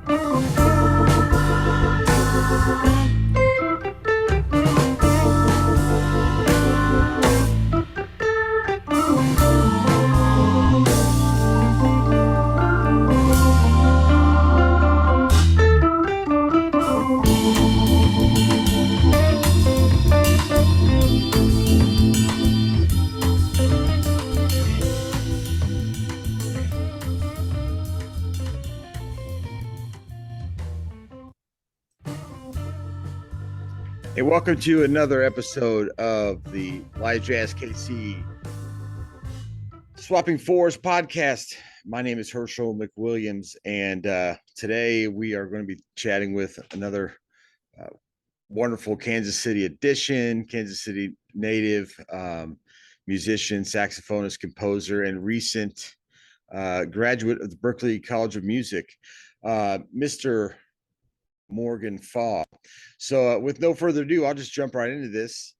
Hey, welcome to another episode of the Live Jazz KC Swapping Fours podcast. My name is Herschel McWilliams, and today we are going to be chatting with another wonderful Kansas City edition, Kansas City native musician, saxophonist, composer, and recent graduate of the Berklee College of Music, Mr. Morgan Faw. So with no further ado, I'll just jump right into this.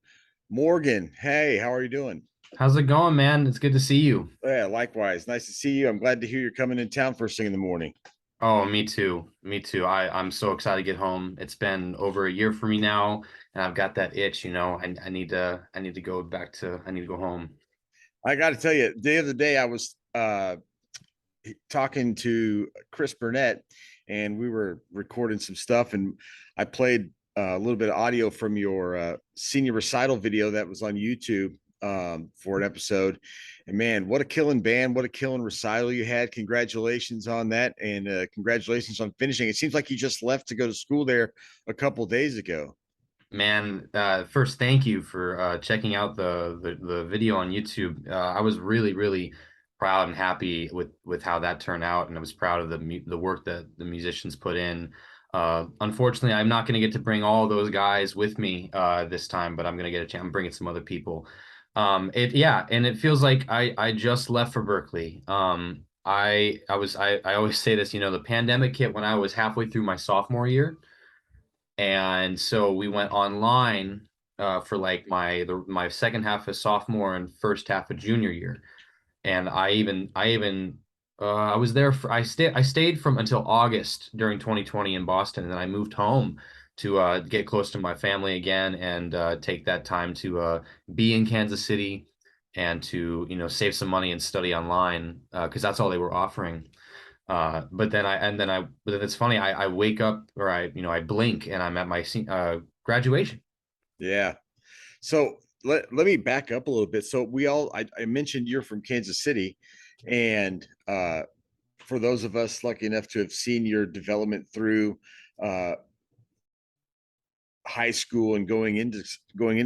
Morgan, hey, how are you doing? How's it going, man? It's good to see you. Yeah, likewise. Nice to see you. I'm glad to hear you're coming in town first thing in the morning. Oh, me too. Me too. I'm so excited to get home. It's been over a year for me now, and I've got that itch, I need to go back to I need to go home. I got to tell you, the other day I was talking to Chris Burnett, and we were recording some stuff, and I played a little bit of audio from your senior recital video that was on YouTube for an episode. And man, what a killing band, what a killing recital you had. Congratulations on that, and congratulations on finishing. It seems like you just left to go to school there a couple of days ago. Man, first, thank you for checking out the video on YouTube. I was really proud and happy with how that turned out, and I was proud of the work that the musicians put in. Unfortunately, I'm not going to get to bring all those guys with me this time, but I'm going to get a chance. I'm bringing some other people. And it feels like I just left for Berklee. I always say this, the pandemic hit when I was halfway through my sophomore year. And so we went online for like my second half of sophomore and first half of junior year. And I was there for I stayed from until August during 2020 in Boston, and then I moved home to get close to my family again and take that time to be in Kansas City and to save some money and study online because that's all they were offering. But then it's funny. I wake up or I blink and I'm at my graduation. Yeah. So let me back up a little bit. So I mentioned you're from Kansas City, and for those of us lucky enough to have seen your development through high school and going into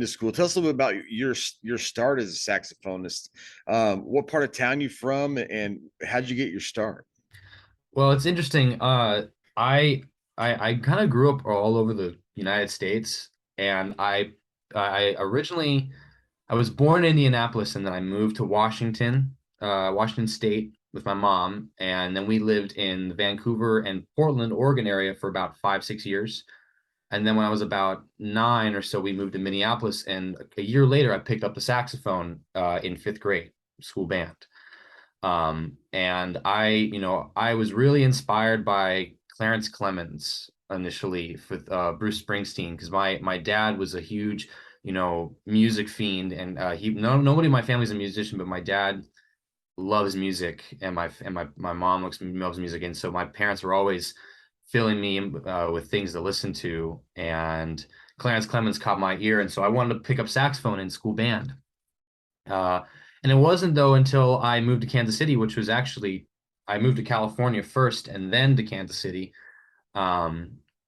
school, tell us a little bit about your start as a saxophonist. What part of town you from, and how did you get your start? Well, it's interesting. I kind of grew up all over the United States, and I originally I was born in Indianapolis, and then I moved to Washington State with my mom, and then we lived in the Vancouver and Portland, Oregon area for about 5, 6 years. And then when I was about 9 or so, we moved to Minneapolis, and a year later, I picked up the saxophone in fifth grade school band. And I was really inspired by Clarence Clemens initially with Bruce Springsteen, because my dad was a huge, music fiend, and nobody in my family's a musician, but my dad loves music, and my mom loves music, and so my parents were always filling me with things to listen to, and Clarence Clemens caught my ear, and so I wanted to pick up saxophone in school band. And it wasn't though until I moved to Kansas City, which was actually, I moved to California first and then to Kansas City.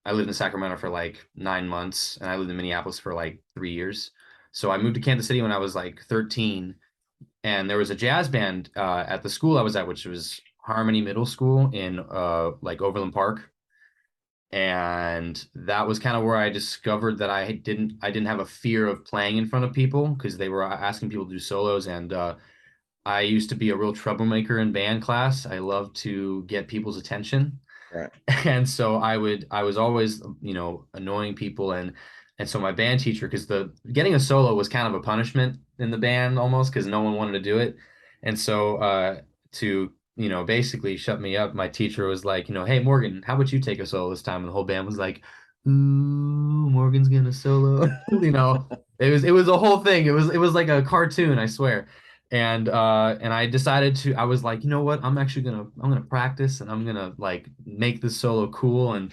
I lived in Sacramento for like 9 months, and I lived in Minneapolis for like 3 years. So I moved to Kansas City when I was like 13, and there was a jazz band at the school I was at, which was Harmony Middle School in like Overland Park. And that was kind of where I discovered that I didn't have a fear of playing in front of people, because they were asking people to do solos, and I used to be a real troublemaker in band class. I loved to get people's attention. Right. And so I was always, annoying people, and so my band teacher, because the getting a solo was kind of a punishment in the band almost, because no one wanted to do it. And so to basically shut me up. My teacher was like, hey Morgan, how about you take a solo this time? And the whole band was like, ooh, Morgan's gonna solo. It was a whole thing. It was like a cartoon, I swear. And I decided to, I was like, you know what? I'm gonna practice and I'm gonna like make this solo cool. And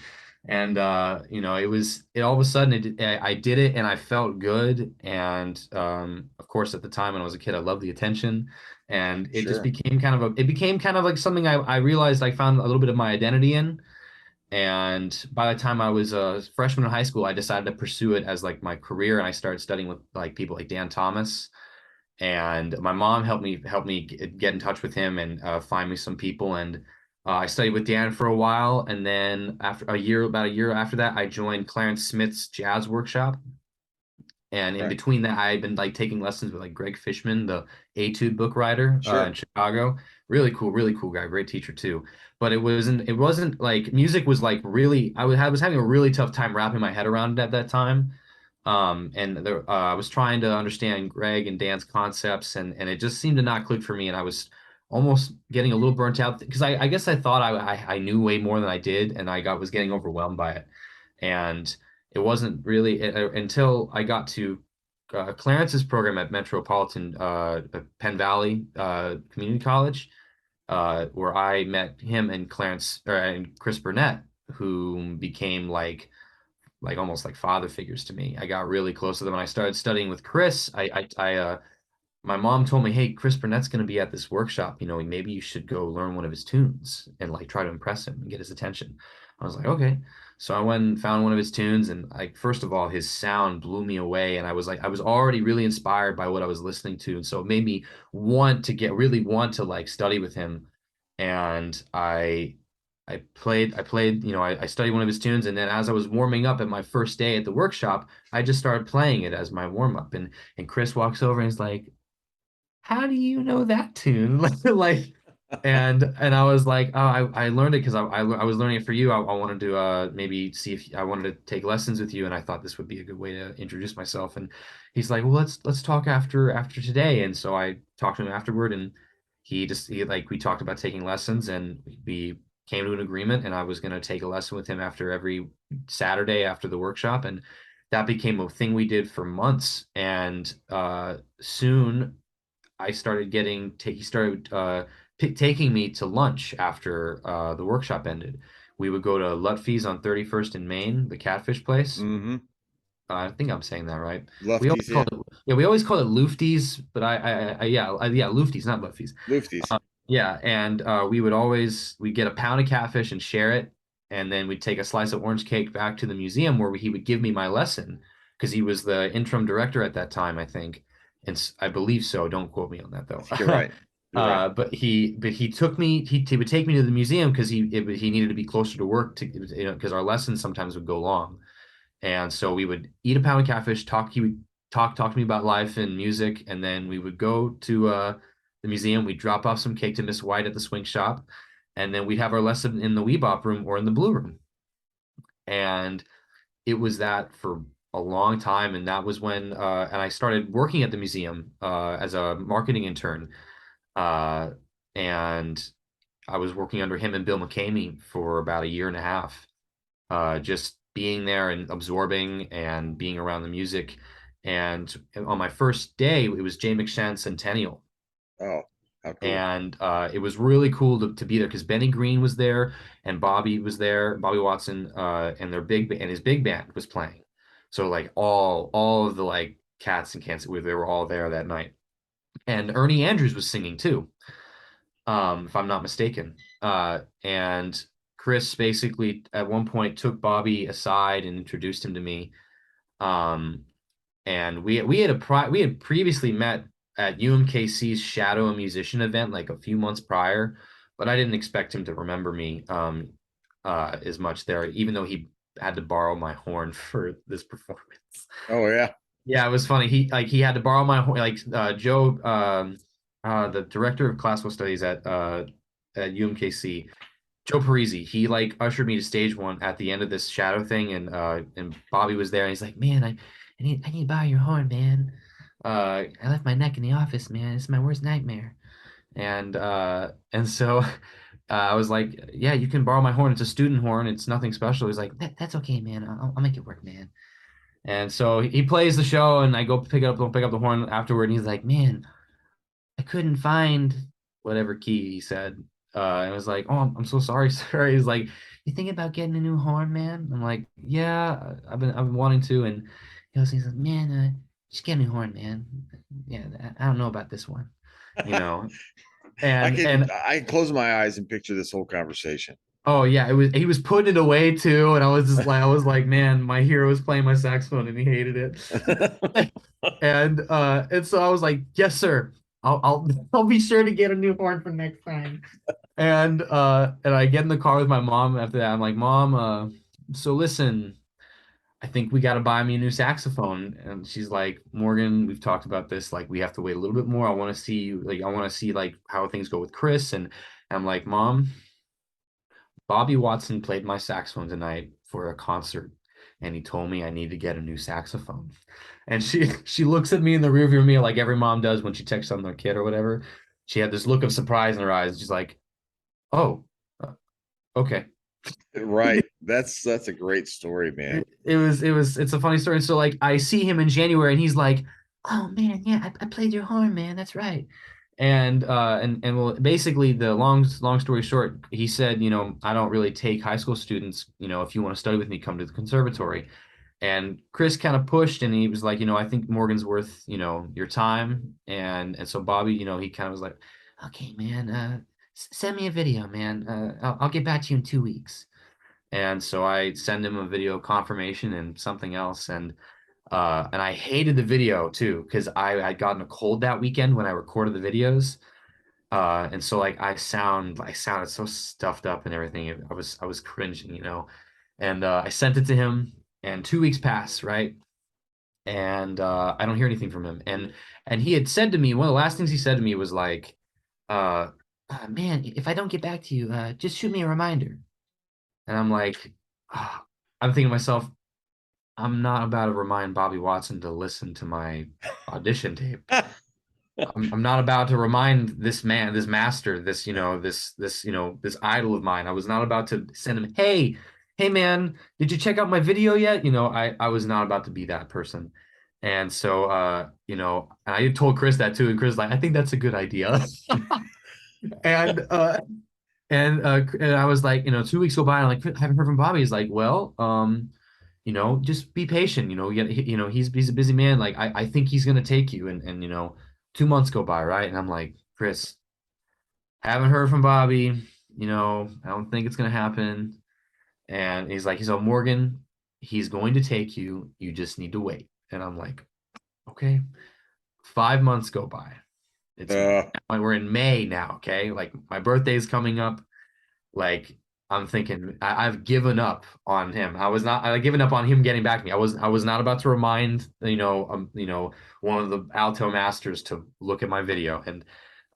it all of a sudden I did it and I felt good. And of course at the time when I was a kid, I loved the attention. And it just Sure. became kind of like something I realized I found a little bit of my identity in. And by the time I was a freshman in high school, I decided to pursue it as like my career, and I started studying with like people like Dan Thomas. And my mom helped me get in touch with him and find me some people. And I studied with Dan for a while, and then about a year after that, I joined Clarence Smith's jazz workshop. And in Right. between that, I had been like taking lessons with like Greg Fishman, the Etude book writer in Sure. Chicago. Really cool guy, great teacher too. But it wasn't like music was like really, I was having a really tough time wrapping my head around it at that time. I was trying to understand Greg and Dan's concepts, and it just seemed to not click for me. And I was almost getting a little burnt out because I guess I thought I knew way more than I did, and was getting overwhelmed by it. And it wasn't really until I got to Clarence's program at Metropolitan Penn Valley Community College, where I met him and Chris Burnett, who became like almost like father figures to me. I got really close to them, and I started studying with Chris. My mom told me, "Hey, Chris Burnett's going to be at this workshop. Maybe you should go learn one of his tunes and like try to impress him and get his attention." I was like, "Okay." So I went and found one of his tunes, and like first of all, his sound blew me away, and I was already really inspired by what I was listening to, and so it made me really want to like study with him. And I played, I studied one of his tunes, and then as I was warming up at my first day at the workshop, I just started playing it as my warm up, and Chris walks over and he's like, how do you know that tune? Like, and I was like, oh, I learned it because I was learning it for you. I wanted to maybe see if I wanted to take lessons with you, and I thought this would be a good way to introduce myself. And he's like, well, let's talk after today. And so I talked to him afterward, and he like we talked about taking lessons, and we came to an agreement, and I was going to take a lesson with him after every Saturday after the workshop, and that became a thing we did for months. And soon he started taking me to lunch after the workshop ended. We would go to Lutfi's on 31st in Maine, the catfish place. Mm-hmm. I think I'm saying that right. We always Lefties, called yeah. it, yeah, we always called it Lufties, but yeah, Lufties, not Lutfi's. Lufties. Yeah, and we'd get a pound of catfish and share it, and then we'd take a slice of orange cake back to the museum where he would give me my lesson because he was the interim director at that time, I think, and I believe so. Don't quote me on that though. You're right. You're right. But he took me. He would take me to the museum because he needed to be closer to work because our lessons sometimes would go long. And so we would eat a pound of catfish, talk. He would talk to me about life and music, and then we would go to the museum. We'd drop off some cake to Miss White at the swing shop, and then we'd have our lesson in the Weebop room or in the Blue room. And it was that for a long time, and that was when and I started working at the museum as a marketing intern, uh, and I was working under him and Bill McCamey for about a year and a half, just being there and absorbing and being around the music. And on my first day, it was Jay McShann's centennial. Oh, how cool. And it was really cool to be there because Benny Green was there and Bobby was there, Bobby Watson, and his big band was playing. So like all of the like cats in Kansas, they were all there that night. And Ernie Andrews was singing too, if I'm not mistaken. And Chris basically at one point took Bobby aside and introduced him to me. Um, and we had previously met at UMKC's Shadow a Musician event like a few months prior, but I didn't expect him to remember me as much there, even though he had to borrow my horn for this performance. Oh yeah. Yeah, it was funny. He had to borrow my horn. Like Joe, the director of classical studies at UMKC, Joe Parisi, he like ushered me to stage one at the end of this shadow thing, and Bobby was there, and he's like, "Man, I need to borrow your horn, man. I left my neck in the office, man. It's my worst nightmare." And so I was like, yeah, you can borrow my horn. It's a student horn. It's nothing special. He's like, that's okay, man. I'll make it work, man. And so he plays the show, and I go pick up the horn afterward, and he's like, man, I couldn't find whatever key he said. And I was like, oh, I'm so sorry, sir. He's like, you thinking about getting a new horn, man? I'm like, yeah, I've been wanting to. And he's like, man, just get a new horn, man. Yeah, I don't know about this one, you know. I And can and I can close my eyes and picture this whole conversation. oh yeah, it was he was putting it away too, and I was like, man, my hero was playing my saxophone and he hated it. And so I was like, yes, sir. I'll I'll be sure to get a new horn for next time. And I get in the car with my mom after that. I'm like, Mom, so listen, I think we got to buy me a new saxophone. And she's like, Morgan, we've talked about this. Like, we have to wait a little bit more. I want to see like how things go with Chris. And I'm like, Mom, Bobby Watson played my saxophone tonight for a concert, and he told me I need to get a new saxophone. And she looks at me in the rearview mirror like every mom does when she checks on their kid or whatever. She had this look of surprise in her eyes. She's like, "Oh, uh, okay." Right. That's a great story, man. It's a funny story. So like I see him in January and he's like, "Oh man, yeah, I played your horn, man. That's right." And well, basically the long story short, he said, I don't really take high school students. If you want to study with me, come to the conservatory. And Chris kind of pushed and he was like, I think Morgan's worth, your time. And so Bobby, he kind of was like, "Okay, man, send me a video, man. I'll get back to you in 2 weeks." And so I send him a video confirmation and something else. And I hated the video too, because I had gotten a cold that weekend when I recorded the videos. And so like I sounded so stuffed up and everything. I was cringing. And I sent it to him, and 2 weeks pass, right? And I don't hear anything from him. And he had said to me, one of the last things he said to me was like, uh, man, if I don't get back to you, just shoot me a reminder. And I'm like, ah, I'm thinking to myself, I'm not about to remind Bobby Watson to listen to my audition tape. I'm not about to remind this man, this master, this idol of mine. I was not about to send him, hey man, did you check out my video yet? I was not about to be that person. And so and I told Chris that too, and Chris was like, I think that's a good idea. And and I was like, 2 weeks go by, and like, haven't heard from Bobby. He's like, well, just be patient. He's a busy man. Like, I think he's gonna take you. And 2 months go by, right? And I'm like, Chris, haven't heard from Bobby. I don't think it's gonna happen. And he's like, Morgan, he's going to take you. You just need to wait. And I'm like, okay. 5 months go by. Uh, We're in May now. Okay, like my birthday's coming up. Like I'm thinking, I've given up on him. I've given up on him getting back to me. I was not about to remind, one of the alto masters to look at my video. And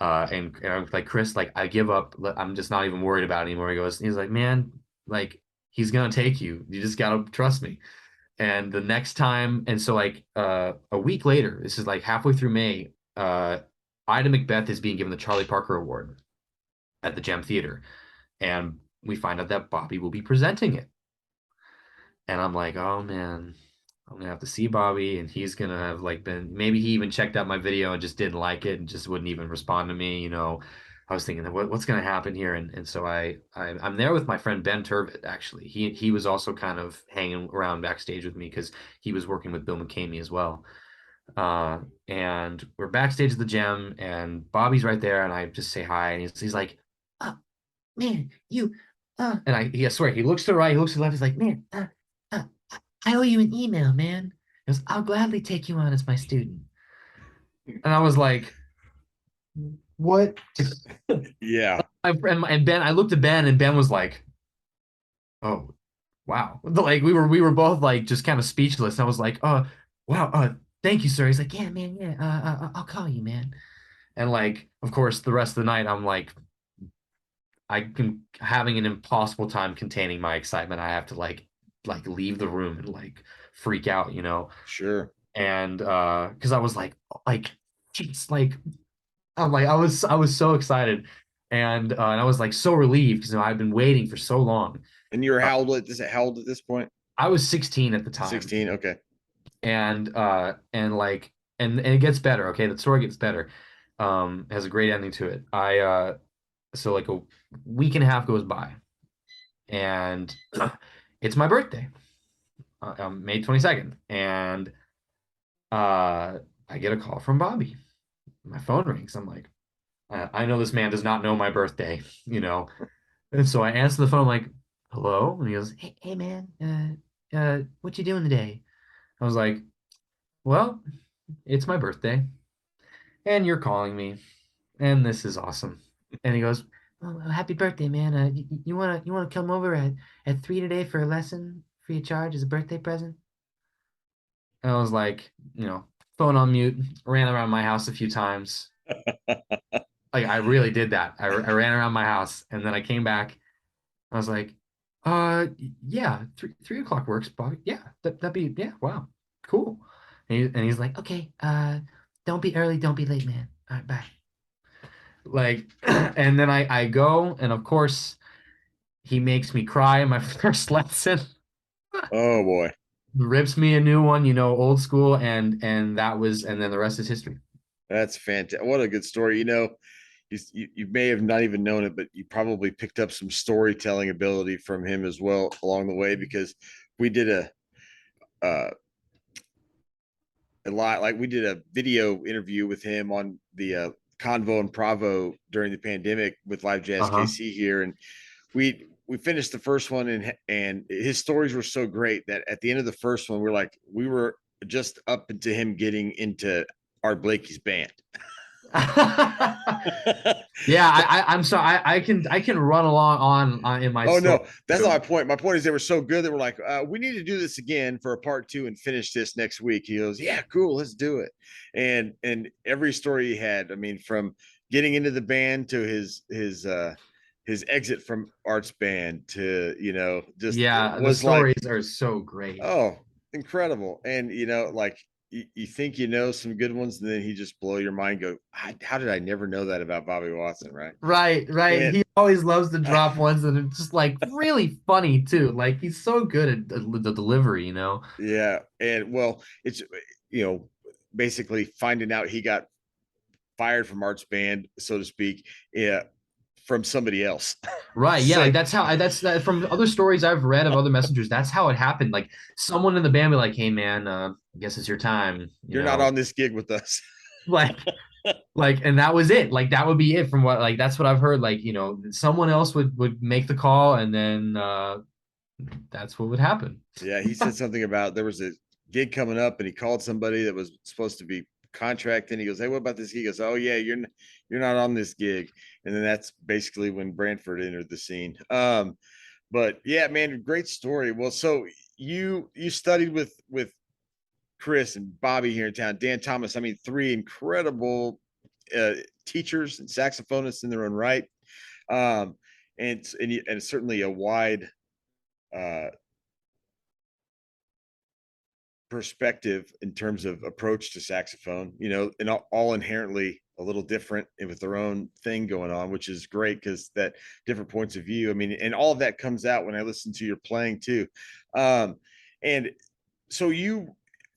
I was like, Chris, like I give up. I'm just not even worried about it anymore. He's like, man, like he's gonna take you. You just gotta trust me. And the next time, and so like a week later, this is like halfway through May, Ida Macbeth is being given the Charlie Parker Award at the Gem Theater, and we find out that Bobby will be presenting it. And I'm like, oh man, I'm gonna have to see Bobby, and he's gonna have like been maybe he even checked out my video and just didn't like it and just wouldn't even respond to me. I was thinking, what's gonna happen here? And so I'm there with my friend Ben Turvitt, actually. He was also kind of hanging around backstage with me because he was working with Bill McCamey as well. And we're backstage at the Gem, and Bobby's right there, and I just say hi, and he's like, oh, man, I swear, he looks to the right, he looks to the left, he's like, man, uh, I owe you an email, man. He goes, I'll gladly take you on as my student. And I was like, what? yeah. And Ben, I looked at Ben, and Ben was like, oh, wow. Like we were both like just kind of speechless. And I was like, oh, wow, thank you, sir. He's like, yeah, man, yeah, I'll call you, man. And like, of course, the rest of the night, I'm like, I can having an impossible time containing my excitement. I have to like leave the room and like freak out. Sure. And because I was like, jeez, like I'm like, I was so excited, and I was like so relieved because I've been waiting for so long. And you're Uh, how old at this point? I was 16 at the time, 16. Okay. and like, and it gets better. Okay, the story gets better. Has a great ending to it. So like a week and a half goes by, and it's my birthday, May 22nd, and I get a call from Bobby. My phone rings. I'm like, I know this man does not know my birthday, you know. And so I answer the phone, I'm like, hello? And he goes, hey man, what you doing today? I was like, well, it's my birthday, and you're calling me, and this is awesome. And he goes, well, happy birthday, man. You wanna come over at 3 today for a lesson, free of charge as a birthday present? And I was like, phone on mute, ran around my house a few times. Like I really did that. I ran around my house, and then I came back. I was like, yeah, 3 o'clock works, Bobby. Yeah, that'd be, yeah, wow, cool. And he's like, okay, don't be early, don't be late, man. All right, bye. Like, and then I go, and of course he makes me cry in my first lesson, Oh boy. rips me a new one, old school, and then the rest is history. That's fantastic. What a good story. You may have not even known it, but you probably picked up some storytelling ability from him as well along the way because we did uh, a lot like we did a video interview with him on the Convo and Bravo during the pandemic with Live Jazz Uh-huh. KC here, and we finished the first one, and his stories were so great that at the end of the first one, we were just up into him getting into Art Blakey's band. Yeah, I'm sorry. I can run along on in my Oh story. no, that's not my point. My point is they were so good that we're like, we need to do this again for a part two and finish this next week. He goes, yeah, cool, let's do it. And every story he had, I mean, from getting into the band to his exit from Art's band to just it Yeah, the was like, stories are so great. oh, incredible. And like you think some good ones, and then he just blow your mind. Go, how did I never know that about Bobby Watson, right? Right, right. And He always loves to drop ones that are just like really funny too. Like he's so good at the delivery, you know? yeah, and well, it's you know basically finding out he got fired from Art's band, so to speak, yeah, from somebody else. Right. Yeah, like Say that's how that's that from other stories I've read of other messengers. That's how it happened. Like someone in the band be like, "Hey man, I guess it's your time," you you're not know? on this gig with us. Like and that was it. Like that would be it from what like that's what I've heard. Like, someone else would make the call and then that's what would happen. Yeah, he said something about there was a gig coming up, and he called somebody that was supposed to be contracting. He goes, "Hey, what about this gig?" He goes, "Oh yeah, you're not on this gig." And then that's basically when Brantford entered the scene. But yeah, man, great story. Well, so you studied with Chris and Bobby here in town, Dan Thomas. I mean, three incredible uh, teachers and saxophonists in their own right, um, and certainly a wide uh, perspective in terms of approach to saxophone. And all inherently a little different and with their own thing going on, which is great because that different points of view. I mean, and all of that comes out when I listen to your playing too. And so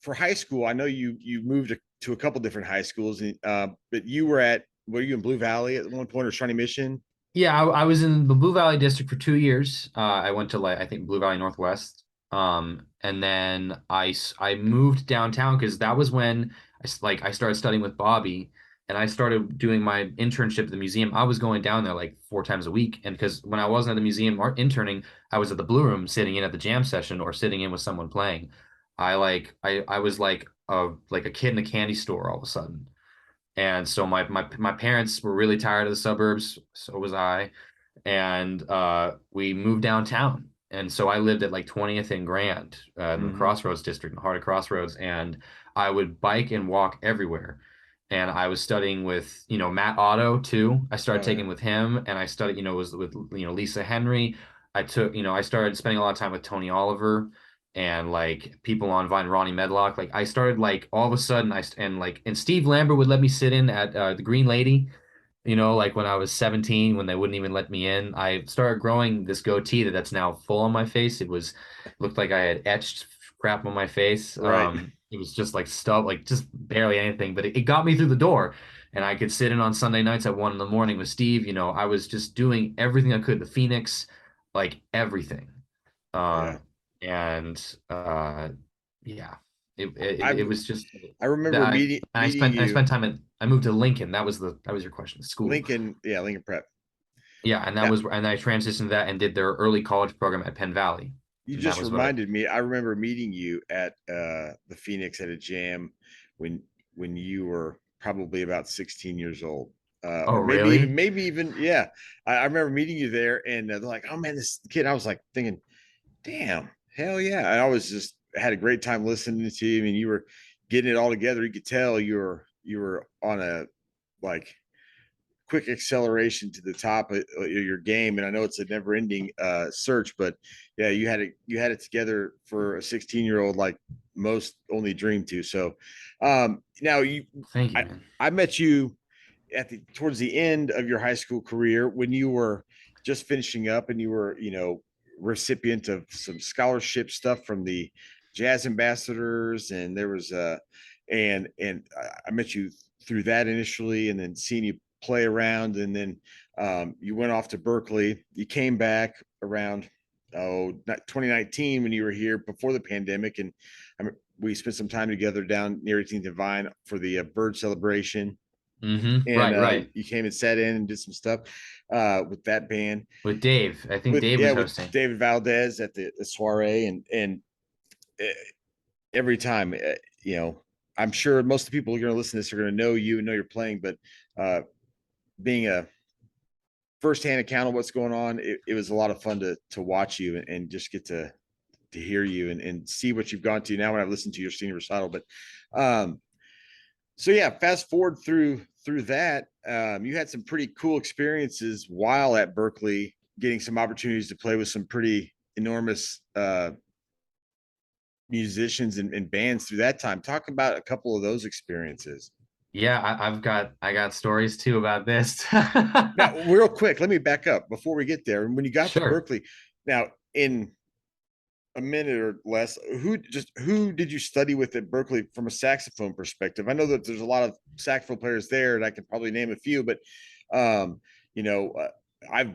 for high school, I know you moved to a couple different high schools, but were you in Blue Valley at one point or Shawnee Mission? Yeah, I was in the Blue Valley district for 2 years. I went to like I think Blue Valley Northwest. And then I moved downtown because that was when I started studying with Bobby, and I started doing my internship at the museum. I was going down there like 4 times a week, and because when I wasn't at the museum interning, I was at the Blue Room sitting in at the jam session or sitting in with someone playing. I was like a kid in a candy store all of a sudden. And so my parents were really tired of the suburbs, so was I, and we moved downtown. And so I lived at like 20th and Grand, in the Mm-hmm. Crossroads district, in the heart of Crossroads, and I would bike and walk everywhere. And I was studying with, Matt Otto too. I started Oh yeah. taking with him, and I studied, was with, Lisa Henry. I started spending a lot of time with Tony Oliver. and like people on Vine, Ronnie Medlock. Like I started like all of a sudden and Steve Lambert would let me sit in at the Green Lady, like when I was 17, when they wouldn't even let me in. I started growing this goatee that's now full on my face. Looked like I had etched crap on my face. Right. It was just like stuff, like just barely anything, but it got me through the door. And I could sit in on Sunday nights at 1 in the morning with Steve. I was just doing everything I could. The Phoenix, like everything. Yeah. Um, and yeah, it I was just I that remember meeting I you, spent time I moved to Lincoln. That was your question. School. Lincoln. Yeah, Lincoln Prep. Yeah, and Now, I transitioned to that and did their early college program at Penn Valley. you And that just was what I reminded me. I remember meeting you at the Phoenix at a jam when you were probably about 16 years old. Oh, Or really? maybe even, yeah. I remember meeting you there, and they're like, "Oh man, this kid." I was like thinking, "Damn, hell yeah!" And I was just had a great time listening to you. I mean, you were getting it all together. You could tell you were on a like quick acceleration to the top of your game. And I know it's a never ending search, but yeah, you had it together for a 16-year-old, like most only dream to. So now Thank you, I, man. I met you at the towards the end of your high school career when you were just finishing up and you were, recipient of some scholarship stuff from the Jazz Ambassadors, and there was and I met you through that initially, and then seeing you play around, and then you went off to Berkeley. You came back around 2019 when you were here before the pandemic, and we spent some time together down near 18th and Vine for the bird celebration, and Right, right. you came and sat in and did some stuff with that band With Dave. I think Dave was with hosting. David Valdez at the soiree, and uh, every time, I'm sure most of the people who are going to listen to this are going to know you and know you're playing, but being a firsthand account of what's going on, it was a lot of fun to watch you and just get to hear you and see what you've gone to now when I've listened to your senior recital. But um, so yeah, fast forward through that, you had some pretty cool experiences while at Berkeley, getting some opportunities to play with some pretty enormous musicians and bands through that time. Talk about a couple of those experiences. Yeah, I got stories too about this. Now, real quick, let me back up before we get there. And when you got to Sure. Berkeley, now in a minute or less, who did you study with at Berkeley from a saxophone perspective? I know that there's a lot of saxophone players there, and I can probably name a few, but um, you know, I've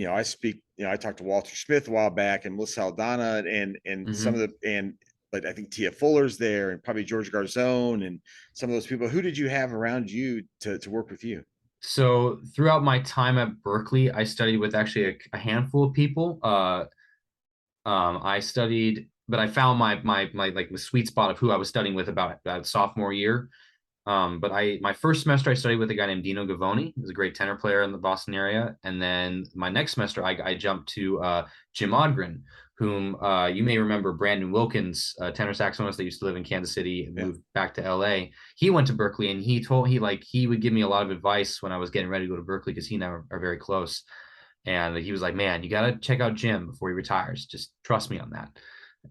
I speak, I talked to Walter Smith a while back, and Melissa Aldana, and some of hmm the and but I think Tia Fuller's there, and probably George Garzone, and some of those people. Who did you have around you to work with you? So throughout my time at Berkeley, I studied with actually a handful of people. I studied, but I found my like the sweet spot of who I was studying with about sophomore year. But my first semester I studied with a guy named Dino Gavoni. He was a great tenor player in the Boston area. And then my next semester I jumped to Jim Odgren, whom you may remember, Brandon Wilkins, tenor saxophonist that used to live in Kansas City and Yeah. moved back to LA. He went to Berkeley and he would give me a lot of advice when I was getting ready to go to Berkeley because he and I are very close. And he was like, "Man, you got to check out Jim before he retires. Just trust me on that."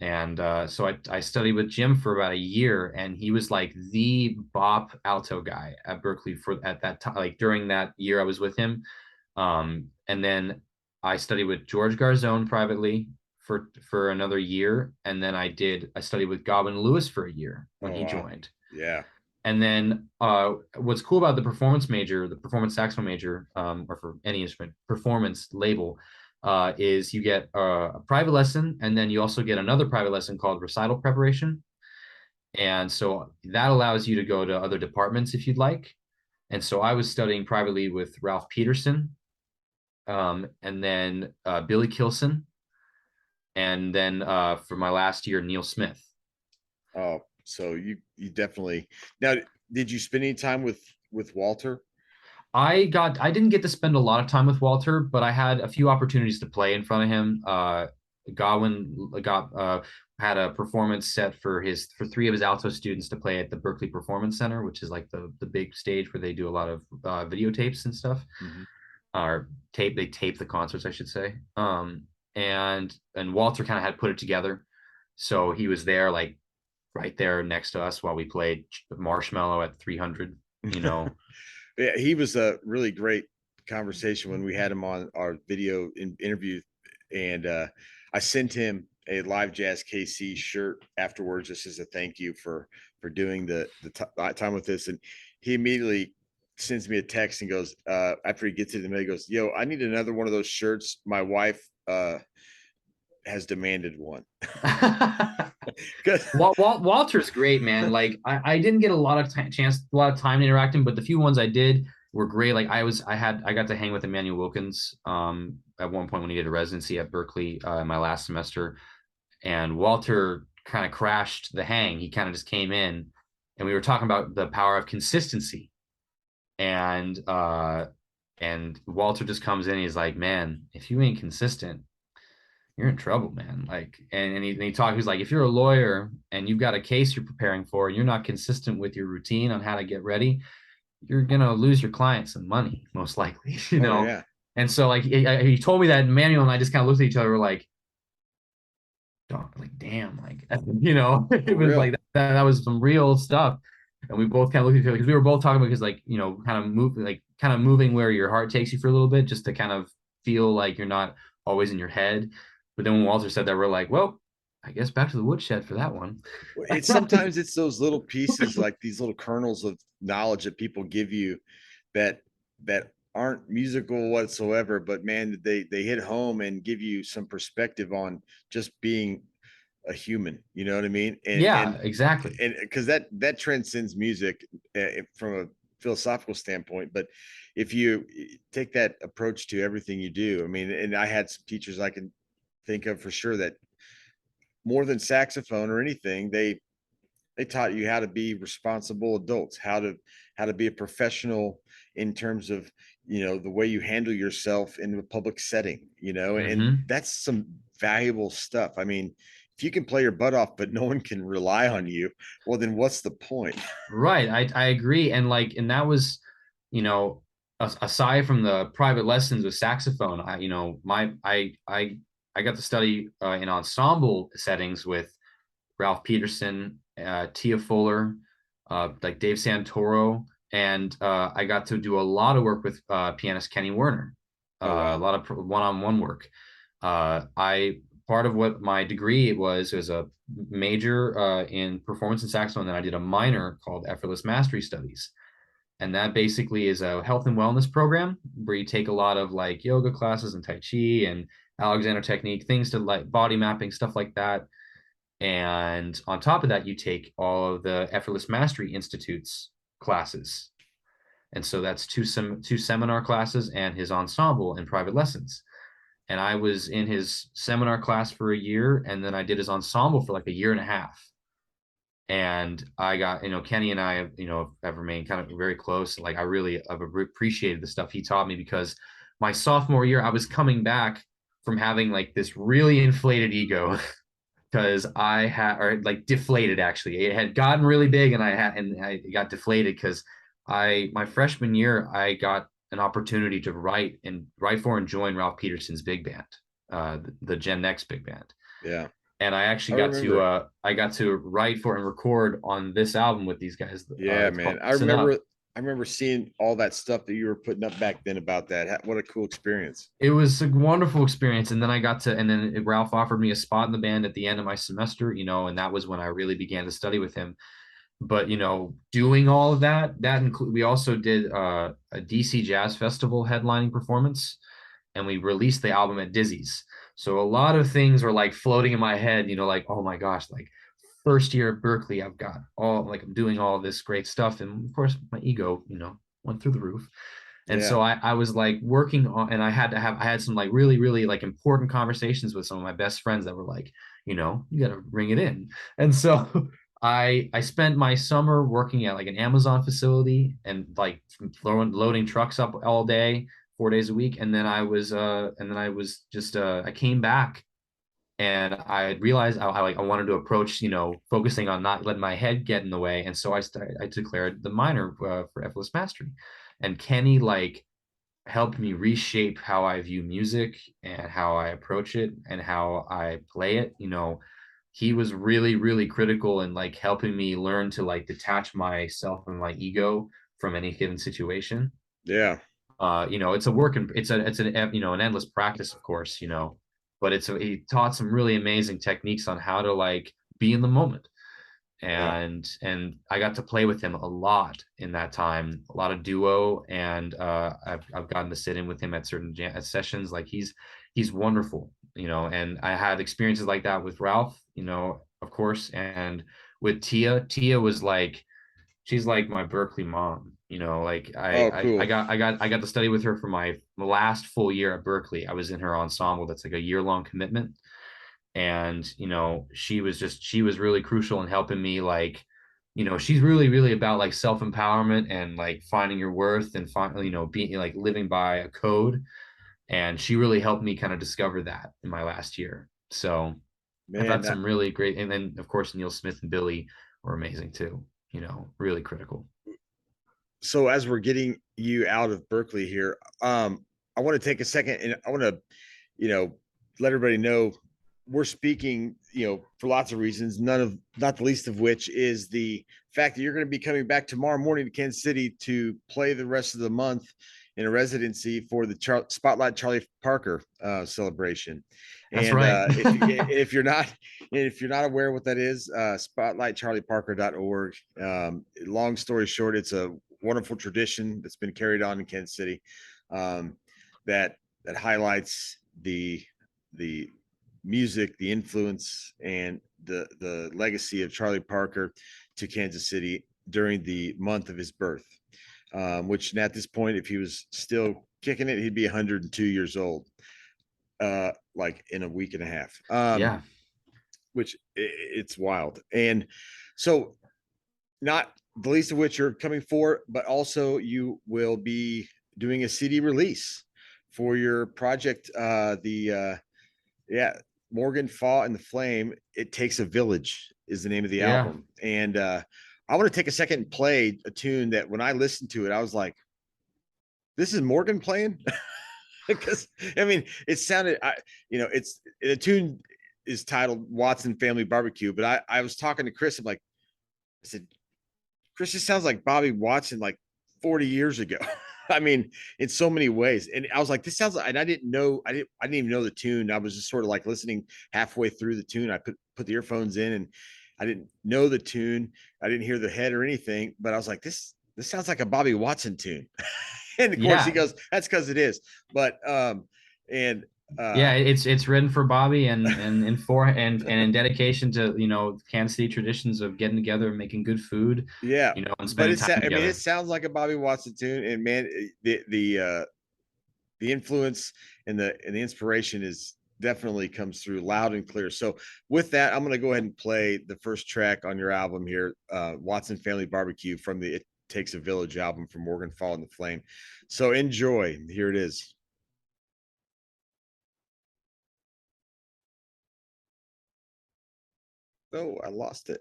And so I studied with Jim for about a year, and he was like the bop alto guy at Berkeley for at that time. Like during that year I was with him, and then I studied with George Garzone privately for another year, and then I studied with Goblin Lewis for a year when Oh he wow. joined. Yeah. And then what's cool about the performance major, the performance saxophone major, or for any instrument performance label, is you get a private lesson, and then you also get another private lesson called recital preparation. And so that allows you to go to other departments if you'd like. And so I was studying privately with Ralph Peterson, and then Billy Kilson, and then for my last year, Neil Smith. Oh, so you definitely now. Did you spend any time with Walter? I didn't get to spend a lot of time with Walter, but I had a few opportunities to play in front of him. Godwin got had a performance set for three of his alto students to play at the Berkeley Performance Center, which is like the big stage where they do a lot of videotapes and stuff, Mm-hmm. or tape the concerts, I should say. And Walter kind of had put it together. So he was there, like right there next to us while we played Marshmallow at 300, you know. Yeah, he was a really great conversation when we had him on our video interview, and I sent him a Live Jazz KC shirt afterwards, just as a thank you for doing the time with this, and he immediately sends me a text and goes, after he gets it in the mail, he goes, "Yo, I need another one of those shirts. My wife has demanded one." Walter's great, man. Like I didn't get a lot of a lot of time to interact him, but the few ones I did were great. Like I got to hang with Emmanuel Wilkins at one point when he did a residency at Berkeley in my last semester, and Walter kind of crashed the hang. He kind of just came in, and we were talking about the power of consistency, and Walter just comes in. He's like, man, if you ain't consistent, you're in trouble, man. Like, and he talked, he's like, if you're a lawyer and you've got a case you're preparing for and you're not consistent with your routine on how to get ready, you're gonna lose your client some money, most likely, you Oh know. yeah. And so like he told me that, and Manuel and I just kind of looked at each other, we're like, like damn, like you know, For it was real. like that was some real stuff. And we both kind of looked at each other because we were both talking about, because like, you know, kind of moving where your heart takes you for a little bit, just to kind of feel like you're not always in your head. But then when Walter said that, we're like, well, I guess back to the woodshed for that one. It's sometimes it's those little pieces, like these little kernels of knowledge that people give you that aren't musical whatsoever, but man, they hit home and give you some perspective on just being a human. You know what I mean? Yeah, exactly. And because that transcends music from a philosophical standpoint, but if you take that approach to everything you do, I mean, and I had some teachers I can think of for sure that more than saxophone or anything, they taught you how to be responsible adults, how to be a professional in terms of, you know, the way you handle yourself in a public setting, you know, and Hmm. that's some valuable stuff. I mean, if you can play your butt off but no one can rely on you, well then what's the point? Right. I agree. And like, and that was, you know, aside from the private lessons with saxophone, you know, I got to study in ensemble settings with Ralph Peterson, Tia Fuller, like Dave Santoro, and I got to do a lot of work with pianist Kenny Werner, Oh a wow. lot of one-on-one work. I Part of what my degree was a major in performance and saxophone, and then I did a minor called Effortless Mastery Studies, and that basically is a health and wellness program where you take a lot of like yoga classes and Tai Chi and Alexander technique, things to like body mapping, stuff like that. And on top of that, you take all of the Effortless Mastery Institute's classes. And so that's two seminar classes and his ensemble and private lessons. And I was in his seminar class for a year, and then I did his ensemble for like a year and a half. And I got, you know, Kenny and I, you know, have remained kind of very close. Like I've appreciated the stuff he taught me, because my sophomore year, I was coming back from having like this really inflated ego because I had, or like deflated actually. It had gotten really big, and I got deflated because my freshman year I got an opportunity to write for and join Ralph Peterson's big band, the Gen Next big band, Yeah, and I I actually remember. got to write for and record on this album with these guys. Yeah, It's man. called Listen Up. I remember seeing all that stuff that you were putting up back then about that. What a cool experience. It was a wonderful experience, and then Ralph offered me a spot in the band at the end of my semester, you know, and that was when I really began to study with him. But you know, doing all of that include we also did a DC Jazz Festival headlining performance, and we released the album at Dizzy's. So a lot of things were like floating in my head, you know, like, oh my gosh, like first year at Berkeley, I've got all like I'm doing all this great stuff, and of course my ego, you know, went through the roof. And Yeah. so I was like working on, and I had some like really really like important conversations with some of my best friends that were like, you know, you got to bring it in. And so I spent my summer working at like an Amazon facility and like loading trucks up all day, 4 days a week. And then I was just I came back, and I realized I wanted to approach, you know, focusing on not letting my head get in the way. And so I declared the minor for Effortless Mastery, and Kenny like helped me reshape how I view music and how I approach it and how I play it. You know, he was really, really critical in like helping me learn to like detach myself and my ego from any given situation. Yeah. It's a work and it's an an endless practice, of course, but he taught some really amazing techniques on how to like be in the moment. Yeah. And I got to play with him a lot in that time, a lot of duo, and I've gotten to sit in with him at certain sessions. Like he's wonderful, and I had experiences like that with Ralph, of course, and with Tia. Tia was like she's like my Berkeley mom. Like Oh, I cool. got to study with her for my last full year at Berkeley. I was in her ensemble. That's like a year-long commitment. And she was really crucial in helping me, like, she's really, really about like self-empowerment and like finding your worth and finally, being like living by a code. And she really helped me kind of discover that in my last year. So I've Man, had some really great, and then of course Neil Smith and Billy were amazing too, really critical. so as we're getting you out of Berkeley here, I want to take a second and I want to, you know, let everybody know we're speaking, for lots of reasons, not the least of which is the fact that you're going to be coming back tomorrow morning to Kansas City to play the rest of the month in a residency for the Spotlight Charlie Parker celebration. That's And right. if you're not aware what that is, spotlightcharlieparker.org. Long story short, it's a wonderful tradition that's been carried on in Kansas City, um, that highlights the music, the influence, and the legacy of Charlie Parker to Kansas City during the month of his birth. Which at this point, if he was still kicking it, he'd be 102 years old, like in a week and a half. Yeah. Which it's wild. And so, not the least of which you're coming for, but also you will be doing a CD release for your project. Morgan Faw and the Flame. It Takes a Village is the name of the Yeah. album. And I want to take a second and play a tune that when I listened to it, I was like, this is Morgan playing? Because I mean, it sounded, it's the tune is titled Watson Family Barbecue, but I was talking to Chris. I'm like, I said, Chris, this sounds like Bobby Watson like 40 years ago. I mean, in so many ways. And I was like, this sounds like, and I didn't even know the tune. I was just sort of like listening halfway through the tune. I put the earphones in and I didn't know the tune. I didn't hear the head or anything, but I was like, this sounds like a Bobby Watson tune. And of course he Yeah. goes, that's because it is. But and Yeah, it's written for Bobby and in dedication to Kansas City traditions of getting together and making good food, yeah, and but spending time it together. sounds like a Bobby Watson tune. And man, the influence and the inspiration is definitely comes through loud and clear. So with that, I'm going to go ahead and play the first track on your album here, Watson Family Barbecue, from the It Takes a Village album from Morgan Fall and the Flame. So enjoy. Here it is. Oh, I lost it.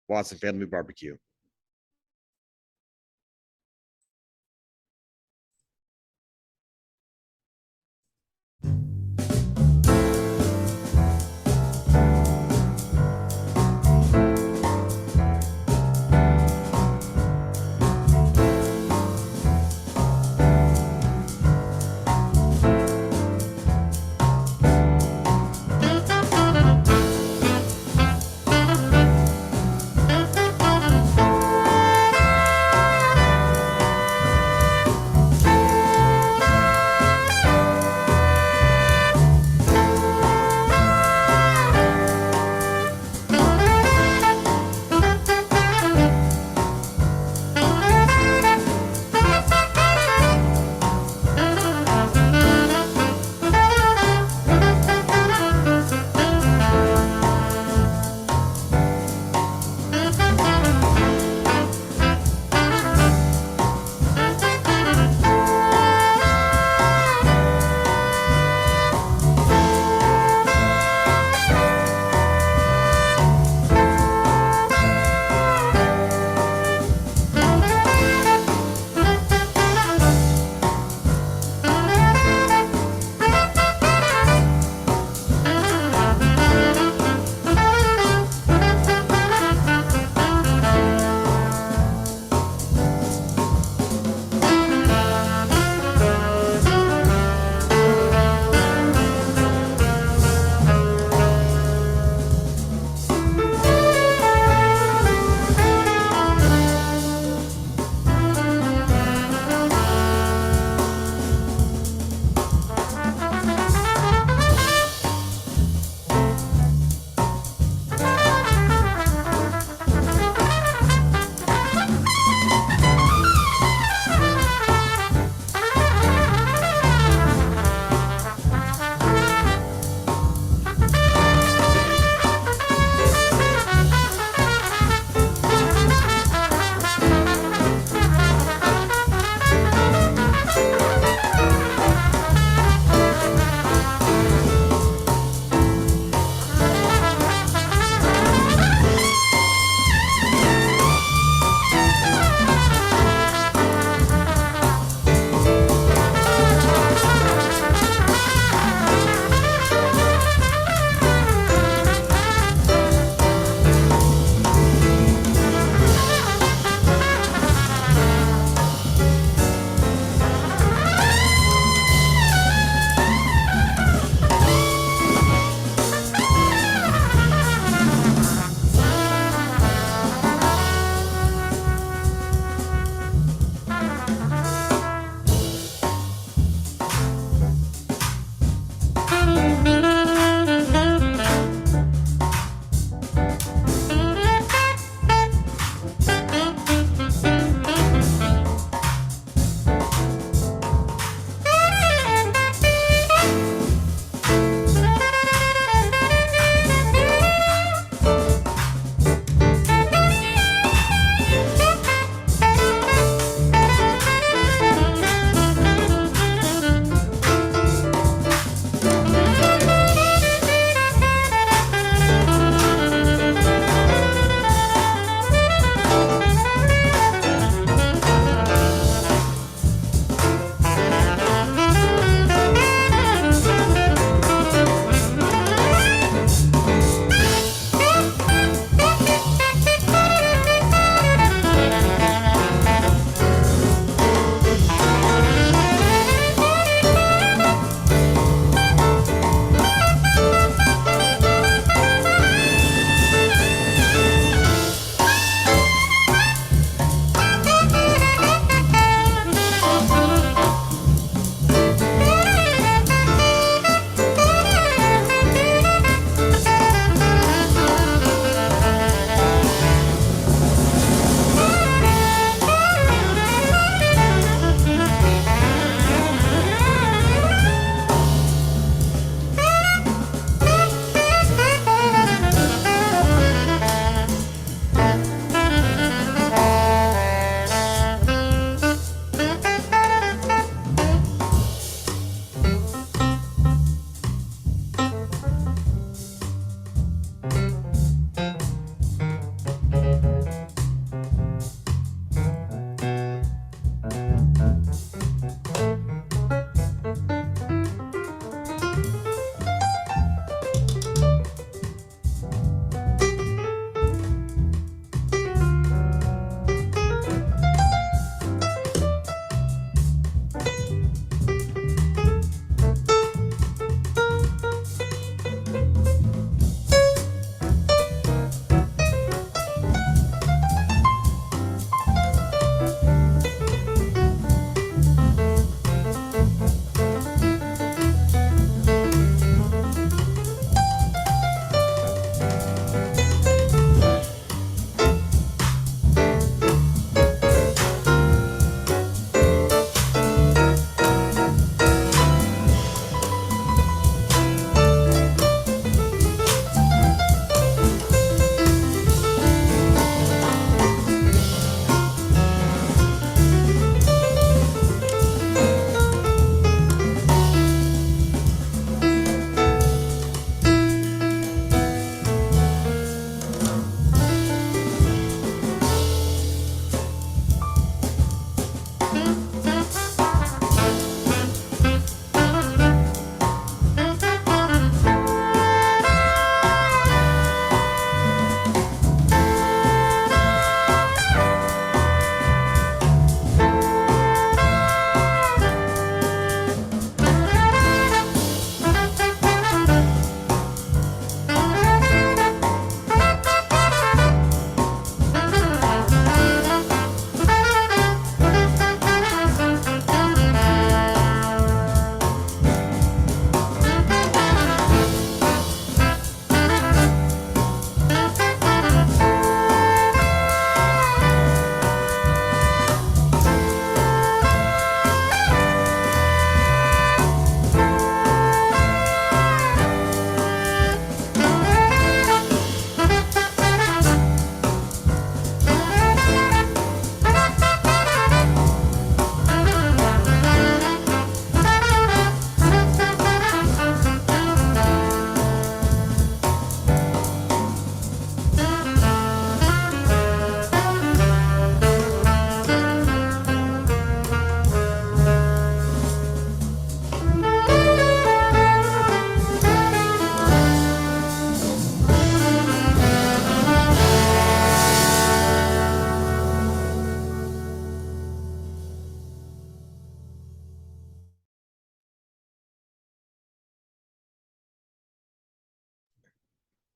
Watson Family Barbecue.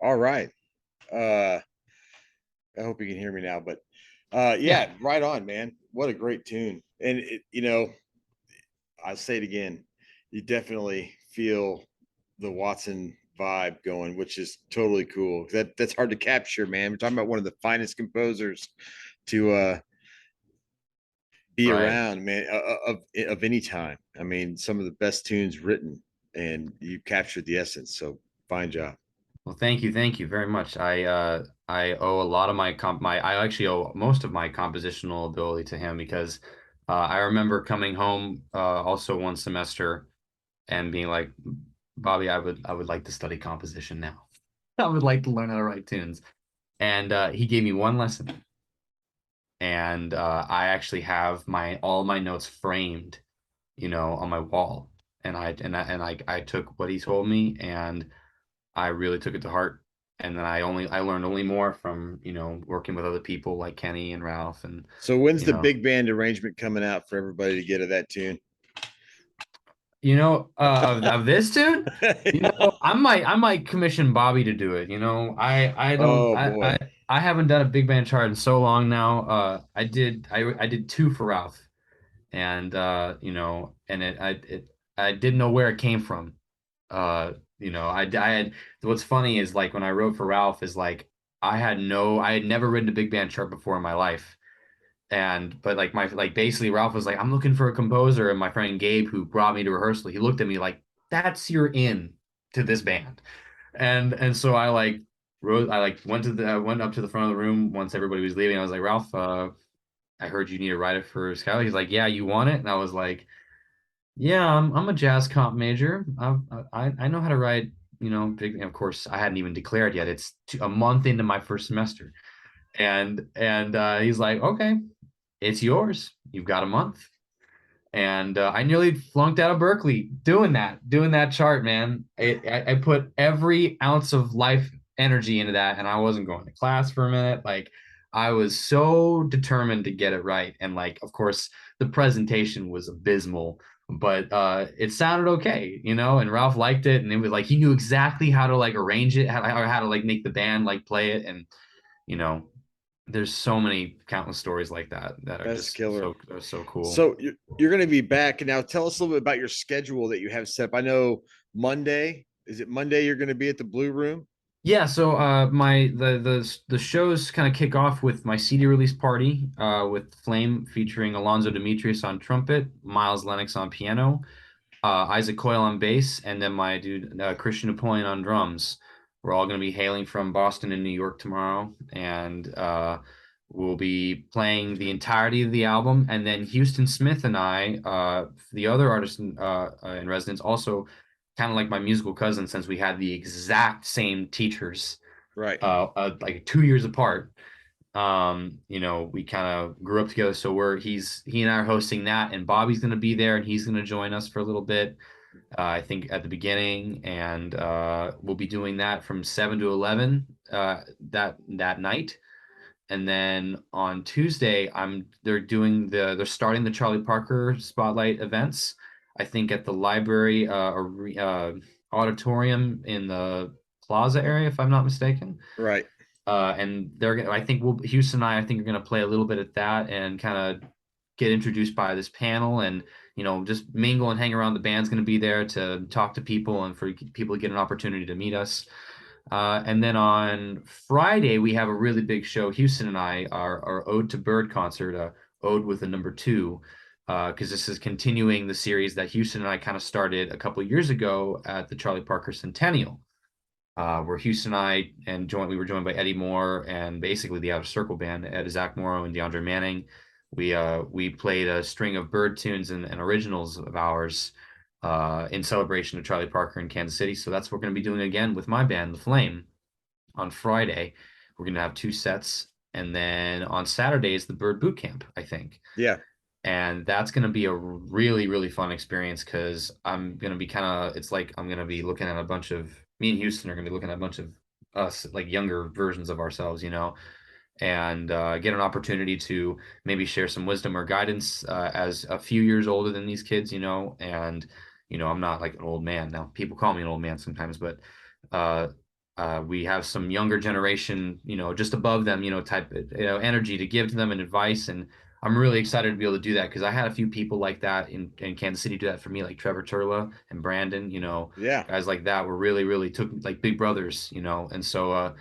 All right. I hope you can hear me now, but Yeah, yeah, right on, man. What a great tune. And I'll say it again. You definitely feel the Watson vibe going, which is totally cool. That's hard to capture, man. We're talking about one of the finest composers to be right. around, man, of any time. I mean, some of the best tunes written, and you captured the essence. So fine job. Well, thank you very much. I owe a lot of my I actually owe most of my compositional ability to him because I remember coming home also one semester and being like, Bobby, I would like to study composition now. I would like to learn how to write tunes. And he gave me one lesson, and I actually have my all my notes framed, on my wall. And I took what he told me, and I really took it to heart. And then I learned only more from, working with other people like Kenny and Ralph and, So when's you the know, big band arrangement coming out for everybody to get of that tune? of this tune, I might commission Bobby to do it. I don't Oh boy. I haven't done a big band chart in so long now. I did two for Ralph, and I didn't know where it came from. I had what's funny is like when I wrote for Ralph is like I had never written a big band chart before in my life. And but like basically Ralph was like, I'm looking for a composer, and my friend Gabe, who brought me to rehearsal, he looked at me like, that's your in to this band. And so I like went up to the front of the room once everybody was leaving. I was like, Ralph, I heard you need a writer for Skylar. He's like, yeah, you want it? And I was like, yeah, I'm a jazz comp major. I know how to write, big. Of course, I hadn't even declared yet. It's a month into my first semester, and he's like, okay, it's yours. You've got a month. And I nearly flunked out of Berkeley doing that chart, man. I put every ounce of life energy into that, and I wasn't going to class for a minute. Like, I was so determined to get it right, and like, of course, the presentation was abysmal, but it sounded okay, And Ralph liked it, and it was like he knew exactly how to like arrange it, how to like make the band like play it, and you know, there's so many countless stories like that that are That's just killer. so cool. So you're going to be back now. Tell us a little bit about your schedule that you have set up. I know Monday. Is it Monday you're going to be at the Blue Room? Yeah, so my the shows kind of kick off with my CD release party with Flame featuring Alonzo Demetrius on trumpet, Miles Lennox on piano, Isaac Coyle on bass, and then my dude Christian Napoleon on drums. We're all going to be hailing from Boston and New York tomorrow, and we'll be playing the entirety of the album. And then Houston Smith and I, the other artist in residence, also kind of like my musical cousin, since we had the exact same teachers, Right. like 2 years apart. We kind of grew up together, so he and I are hosting that, and Bobby's going to be there, and he's going to join us for a little bit. I think at the beginning, and we'll be doing that from 7 to 11 that night. And then on Tuesday, they're starting the Charlie Parker Spotlight events. I think at the library auditorium in the Plaza area, if I'm not mistaken. Right. And I think Houston and I think are gonna play a little bit at that and kind of get introduced by this panel, and just mingle and hang around. The band's gonna be there to talk to people and for people to get an opportunity to meet us. And then on Friday, we have a really big show. Houston and I, our Ode to Bird concert, Ode with a number two, because this is continuing the series that Houston and I kind of started a couple years ago at the Charlie Parker Centennial, where Houston and we were joined by Eddie Moore and basically the Outer Circle Band, Zach Morrow and DeAndre Manning. We played a string of bird tunes and originals of ours in celebration of Charlie Parker in Kansas City. So that's what we're going to be doing again with my band, The Flame, on Friday. We're going to have two sets. And then on Saturday is the Bird Boot Camp, I think. Yeah. And that's going to be a really, really fun experience because I'm going to be it's like I'm going to be looking at me and Houston are going to be looking at a bunch of us, like younger versions of ourselves, and get an opportunity to maybe share some wisdom or guidance as a few years older than these kids, and I'm not like an old man now. People call me an old man sometimes, but we have some younger generation, just above them, type energy to give to them and advice. And I'm really excited to be able to do that because I had a few people like that in Kansas City do that for me, like Trevor Turla and Brandon, Yeah. guys like that were really took like big brothers, and so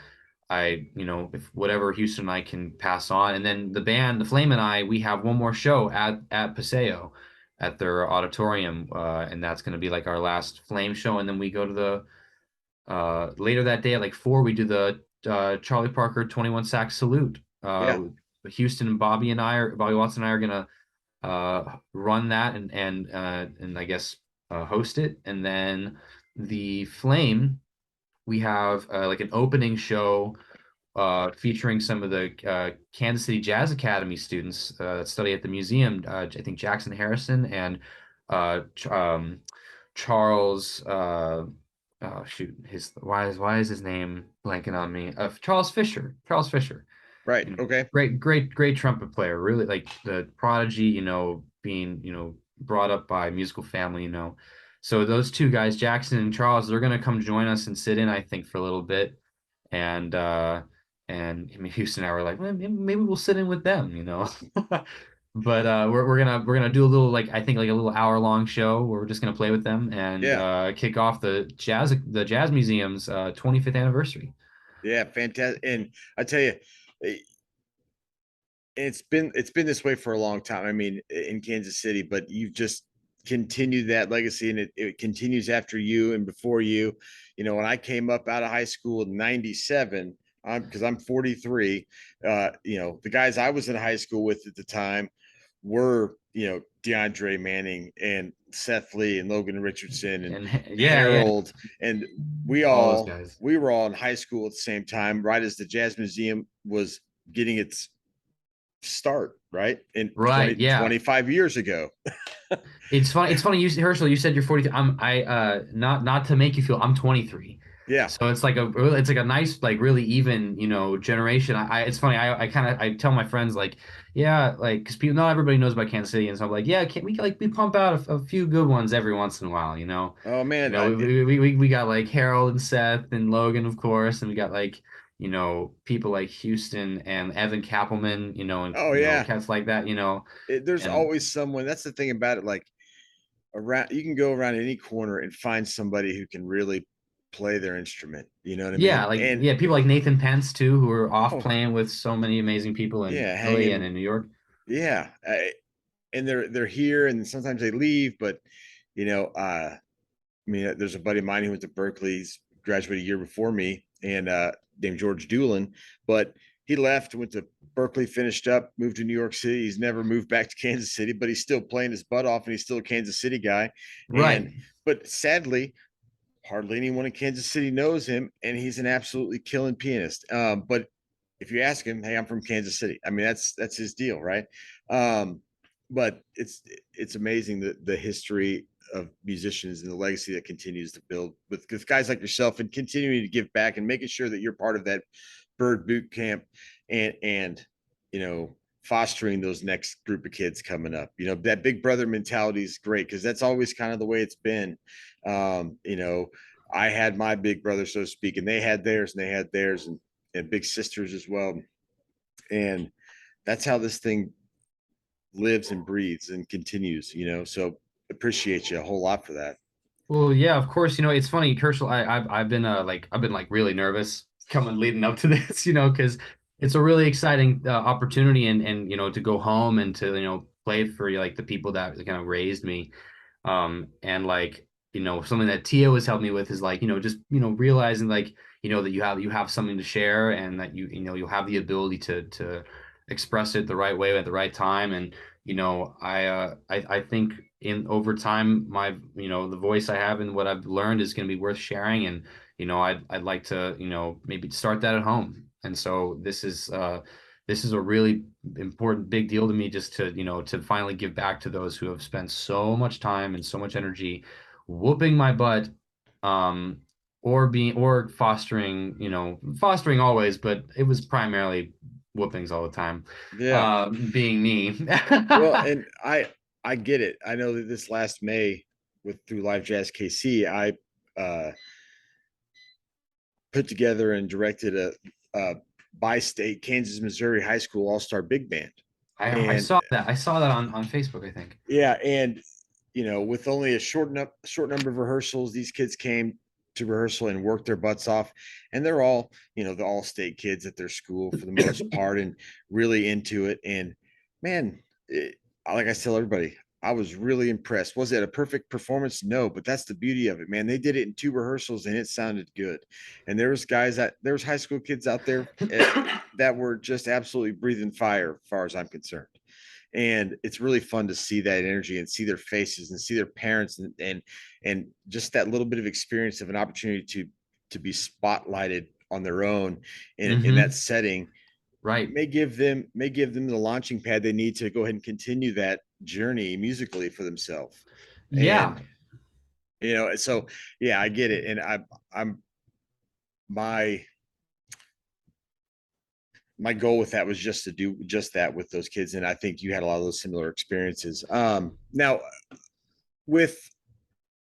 if whatever Houston and I can pass on. And then the band, the Flame and I, we have one more show at Paseo at their auditorium. And that's going to be like our last Flame show. And then we go to the later that day at like 4, we do the Charlie Parker 21 sack salute. Yeah. Houston and Bobby Watson and I are gonna run that and I guess host it. And then the Flame, we have like an opening show featuring some of the Kansas City Jazz Academy students that study at the museum. I think Jackson Harrison and Ch Charles. Oh shoot, his why is his name blanking on me? Charles Fisher. Charles Fisher. Right. Okay. Great trumpet player. Really like the prodigy. Being brought up by a musical family. So those two guys, Jackson and Charles, they're gonna come join us and sit in, I think, for a little bit. And I mean, Houston and I were like, well, maybe we'll sit in with them. But we're gonna do a little, like, I think, like a little hour-long show where we're just gonna play with them and Yeah. kick off the Jazz Museum's 25th anniversary. Yeah. Fantastic. And I tell you, eh, it's been this way for a long time. I mean, in Kansas City, but you've just continued that legacy, and it continues after you and before you. When I came up out of high school in '97, because I'm 43. The guys I was in high school with at the time were DeAndre Manning and Seth Lee and Logan Richardson and And yeah, Harold, and we all those all guys. we were all in high school at the same time, right as the Jazz Museum was getting its start, right? In Right, yeah. 25 years ago. It's funny. It's funny. Herschel, you said you're 43. Not to make you feel, I'm 23. Yeah. So it's like a nice, like really even, generation. It's funny. I kind of I tell my friends like, yeah, like because people not everybody knows about Kansas City, and so I'm like, yeah, can we like we pump out a few good ones every once in a while, you know? Oh You man. know, we got like Harold and Seth and Logan, of course, and we got like people like Houston and Evan Kappelman, and Oh yeah. cats like that, There's and always someone. That's the thing about it. Like, around, you can go around any corner and find somebody who can really play their instrument. You know what I yeah, mean? like And yeah, people like Nathan Pence too, who are off oh playing with so many amazing people in yeah, Philly and hanging. in New York. Yeah. And they're here, and sometimes they leave. But I mean, there's a buddy of mine who went to Berkeley. He's graduated a year before me, and named George Doolin. But he left, went to Berkeley, finished up, moved to New York City. He's never moved back to Kansas City, but he's still playing his butt off, and he's still a Kansas City guy. And Right. but sadly, hardly anyone in Kansas City knows him, and he's an absolutely killing pianist. But if you ask him, hey, I'm from Kansas City. I mean, that's his deal, right? Um, but it's amazing the history of musicians and the legacy that continues to build with guys like yourself, and continuing to give back and making sure that you're part of that bird boot camp, and fostering those next group of kids coming up. That big brother mentality is great, because that's always kind of the way it's been. um you know I had my big brother, so to speak, and they had theirs, and they had theirs, and big sisters as well. And that's how this thing lives and breathes and continues. So appreciate you a whole lot for that. Well, yeah, of course. It's funny, Herschel. I've been really nervous coming leading up to this, because it's a really exciting opportunity, and to go home and to play for like the people that kind of raised me. And like, something that Tia has helped me with is like, just, realizing like, that you have something to share, and that you'll have the ability to express it the right way at the right time. And, I think in over time, my, the voice I have and what I've learned is going to be worth sharing. And, I'd like to, maybe start that at home. And so this is a really important big deal to me, just to to finally give back to those who have spent so much time and so much energy whooping my butt, um or fostering always, but it was primarily whoopings all the time, Yeah. being me. Well, and I get it. I know that this last May, with through Live Jazz KC, I uh put together and directed a by-state Kansas Missouri high school all-star big band. I And saw that. I saw that on Facebook, I think. yeah, and with only a short number of rehearsals, these kids came to rehearsal and worked their butts off, and they're all the all-state kids at their school for the most part, and really into it. And man, like I tell everybody, I was really impressed. Was it a perfect performance? No, but that's the beauty of it, man. They did it in two rehearsals and it sounded good. And there's high school kids out there that were just absolutely breathing fire, as far as I'm concerned. And it's really fun to see that energy and see their faces and see their parents, and just that little bit of experience of an opportunity to be spotlighted on their own in that setting Right. may give them the launching pad they need to go ahead and continue that journey musically for themselves. Yeah. And so yeah, I get it. And I'm my my goal with that was just to do just that with those kids, and I think you had a lot of those similar experiences. Now, with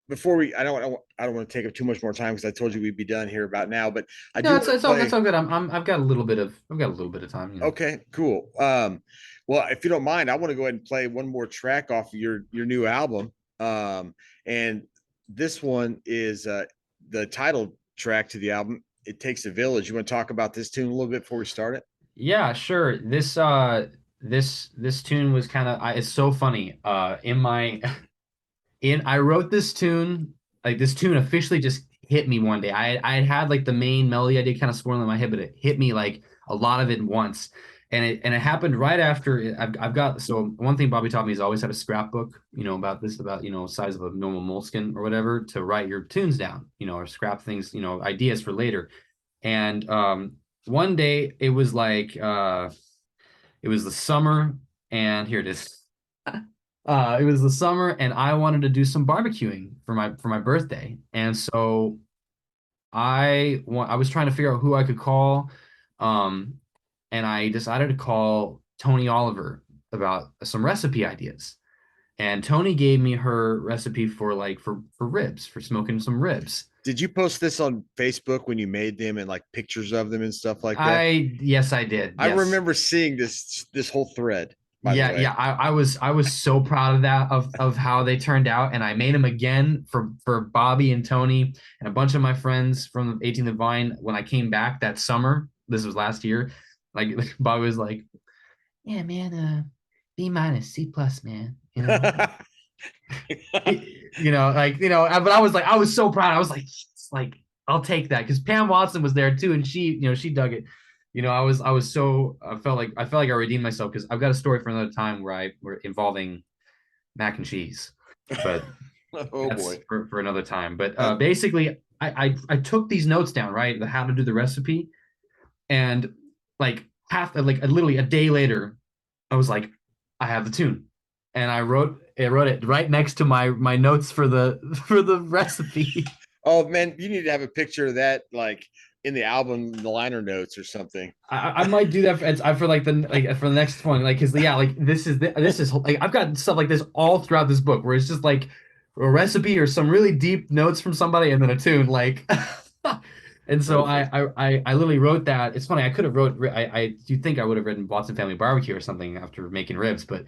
before we, I don't want to take up too much more time because I told you we'd be done here about now, but I No, do want to it's play. all good. I've got a little bit of time, Okay, cool. Well, if you don't mind, I want to go ahead and play one more track off of your new album. And this one is the title track to the album. It Takes a Village. You want to talk about this tune a little bit before we start it? Yeah, sure. This tune was kind of it's so funny. In my in I wrote this tune, like this tune officially just hit me one day. I had like the main melody idea kind of swirling in my head, but it hit me like a lot of it once. And it happened right after I've got, so one thing Bobby taught me is always have a scrapbook, about size of a normal moleskin or whatever to write your tunes down, or scrap things, ideas for later. And one day it was the summer, and here it is. It was the summer, and I wanted to do some barbecuing for my birthday, and so I was trying to figure out who I could call, um, and I decided to call Tony Oliver about some recipe ideas. And Tony gave me her recipe for for ribs, for smoking some ribs. Did you post this on Facebook when you made them and like pictures of them and stuff like that? Yes, I did. I Yes. remember seeing this whole thread, by the Yeah, way. I was so proud of that, of how they turned out, and I made them again for Bobby and Tony and a bunch of my friends from 18 the Vine when I came back that summer. This was last year. Like Bobby was like, "Yeah, man, B minus, C plus, man." But I was so proud. I was like, I'll take that because Pam Watson was there too, and she dug it. I felt like I redeemed myself because I've got a story for another time where involving mac and cheese, but Oh that's boy. for another time. But Uh, basically, I took these notes down, right, how to do the recipe, and literally a day later, I was like, I have the tune, and I wrote it right next to my notes for the for the recipe. oh man, you need to have a picture of that like in the album, the liner notes or something. I might do that for the next one, like, because yeah, like this is like I've got stuff like this all throughout this book where it's just like a recipe or some really deep notes from somebody and then a tune like. And so Perfect. I literally wrote that. It's funny. I could have wrote. I do think I would have written Watson Family Barbecue or something after making ribs, but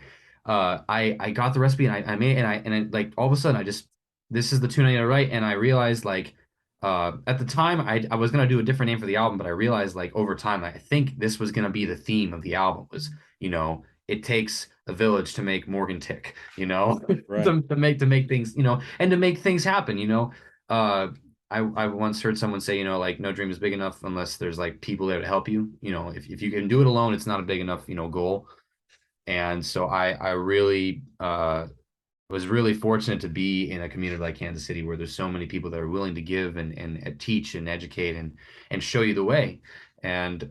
I got the recipe and I made it, and I like all of a sudden I just, this is the tune I need to write, and I realized like at the time I was gonna do a different name for the album, but I realized like over time I think this was gonna be the theme of the album was, it takes a village to make Morgan tick, Right. to make things, and to make things happen, uh I once heard someone say, like no dream is big enough unless there's like people there to help you. If you can do it alone, it's not a big enough, goal. And so I really was really fortunate to be in a community like Kansas City where there's so many people that are willing to give and teach and educate and show you the way. And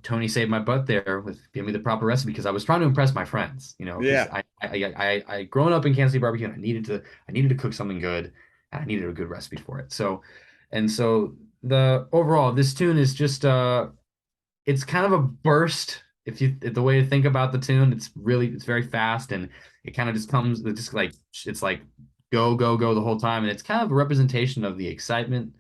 Tony saved my butt there with giving me the proper recipe because I was trying to impress my friends, because Yeah. I grown up in Kansas City barbecue and I needed to cook something good and I needed a good recipe for it. So the overall this tune is just it's kind of a burst. If you the way to think about the tune, it's very fast and it kind of just comes, it's like go go go the whole time, and it's kind of a representation of the excitement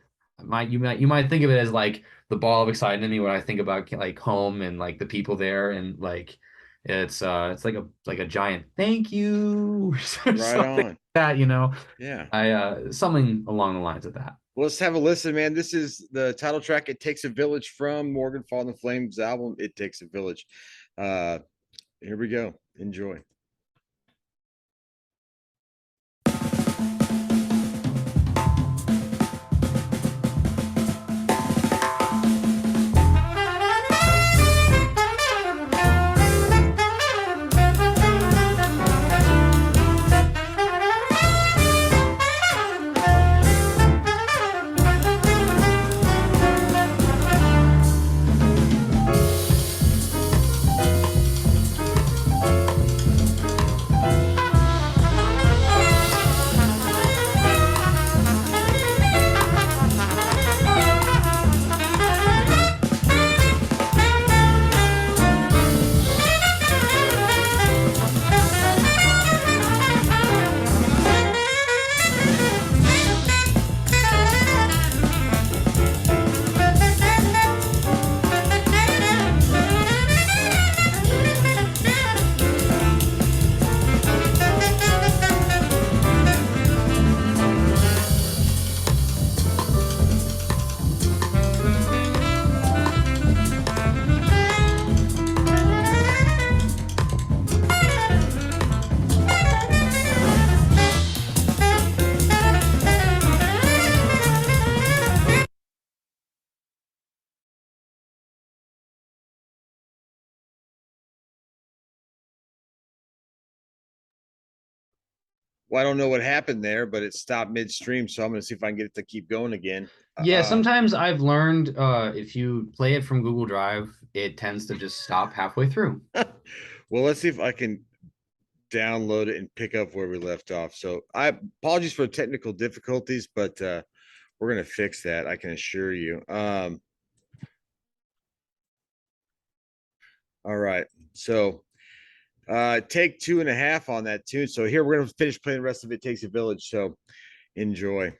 you might think of it as like the ball of excitement to me when I think about like home and like the people there and like it's like a giant thank you or Right something like on. that, Yeah. I something along the lines of that. Well, let's have a listen, man. This is the title track. It Takes a Village from Morgan Faw and the Flames album. It Takes a Village. Uh, Here we go. Enjoy. Well, I don't know what happened there, but it stopped midstream. So I'm going to see if I can get it to keep going again. Yeah, sometimes I've learned if you play it from Google Drive, it tends to just stop halfway through. Well, let's see if I can download it and pick up where we left off. So I apologies for technical difficulties, but we're going to fix that. I can assure you. All right. So take 2.5 on that tune. So here we're going to finish playing the rest of It Takes a Village. So enjoy.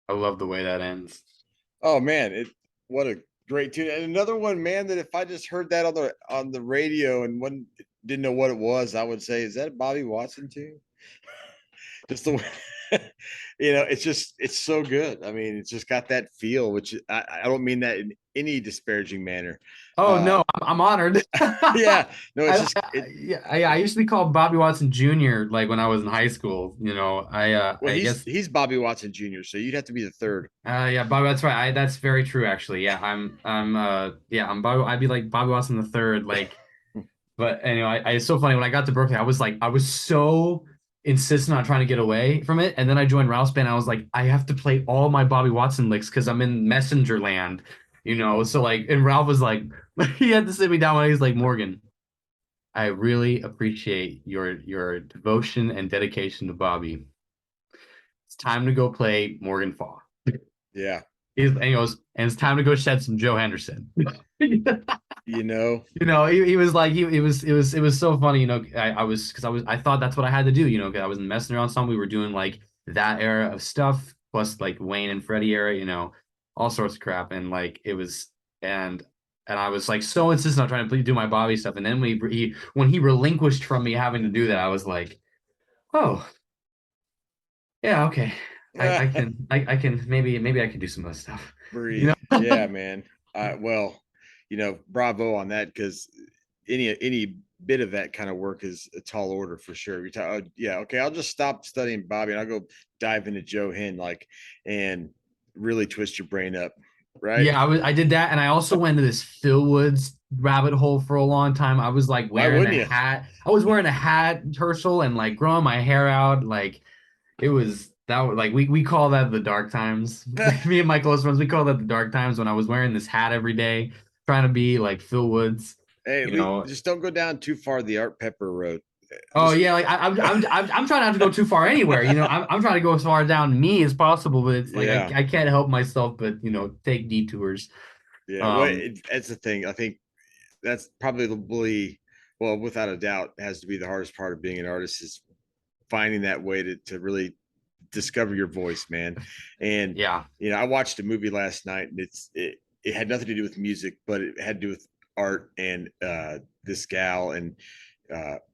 I love the way that ends. Oh man, what a great tune. And another one, man, that if I just heard that on the radio and one didn't know what it was, I would say, is that a Bobby Watson tune? Just the way it's so good. I mean, it's just got that feel, which I don't mean that in any disparaging manner. Oh Uh no, I'm honored. yeah, no, it's just Yeah, I used to be called Bobby Watson Jr. like when I was in high school. well, I guess he's Bobby Watson Jr., so you'd have to be the third. yeah, Bobby. That's right. That's very true, actually. Yeah, I'm Bobby. I'd be like Bobby Watson the third. Like, but anyway, it's so funny when I got to Berkeley. I was so insistent on trying to get away from it, and then I joined Ralph's band. I was like, I have to play all my Bobby Watson licks because I'm in Messenger land, So like, and Ralph was like, he had to sit me down when he was like, Morgan, I really appreciate your devotion and dedication to Bobby. It's time to go play Morgan Faw. Yeah, And he goes, and it's time to go shed some Joe Henderson. you know. He was like it was so funny, I thought that's what I had to do, 'cause I was messing around some. We were doing like that era of stuff, plus like Wayne and Freddie era, all sorts of crap. And like it was and I was like so insistent on trying to do my Bobby stuff. And then when he relinquished from me having to do that, I was like, oh yeah, okay. I can maybe I can do some other stuff. You Breathe. know? Yeah, man. Well, bravo on that because any bit of that kind of work is a tall order for sure. Oh, yeah, okay. I'll just stop studying Bobby and I'll go dive into Joe Hen and really twist your brain up, right? Yeah, I did that, and I also went into this Phil Woods rabbit hole for a long time. I was like Why wearing a wouldn't you? hat. I was wearing a hat, Herschel, and like growing my hair out. Like it was that was like we call that the dark times. Me and my close friends, we call that the dark times when I was wearing this hat every day, trying to be like Phil Woods. Hey, at You least know, just don't go down too far the Art Pepper road. Oh Just yeah, like I'm trying not to go too far anywhere. I'm trying to go as far down me as possible, but it's like yeah, I can't help myself but take detours. yeah. Well, Um, that's the thing. I think that's probably, well, without a doubt, has to be the hardest part of being an artist is finding that way to really discover your voice, man. And yeah. I watched a movie last night, and it had nothing to do with music, but it had to do with art and this gal, and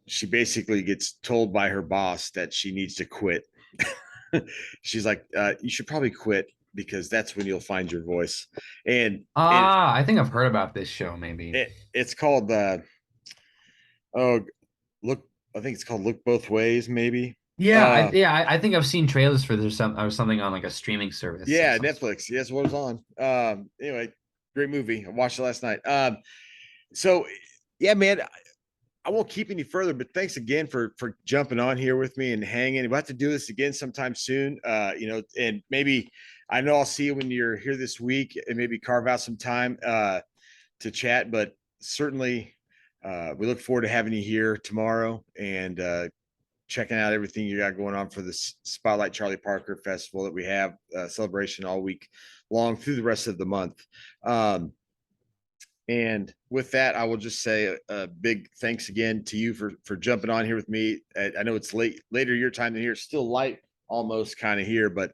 she basically gets told by her boss that she needs to quit. She's like, you should probably quit because that's when you'll find your voice. And Ah, I think I've heard about this show, maybe. it's called oh, look, I think it's called Look Both Ways, maybe. Uh I think I've seen trailers for this or something on like a streaming service of yeah, some sort. Netflix. Yes, what was on. Anyway, great movie. I watched it last night. So yeah, man, I won't keep any further, but thanks again for jumping on here with me and hanging. We'll have to do this again sometime soon. And maybe I know I'll see you when you're here this week and maybe carve out some time to chat, but certainly we look forward to having you here tomorrow and checking out everything you got going on for this Spotlight Charlie Parker Festival that we have celebration all week long through the rest of the month. And with that, I will just say a big thanks again to you for jumping on here with me. I know it's later your time than here. It's still light almost kind of here, but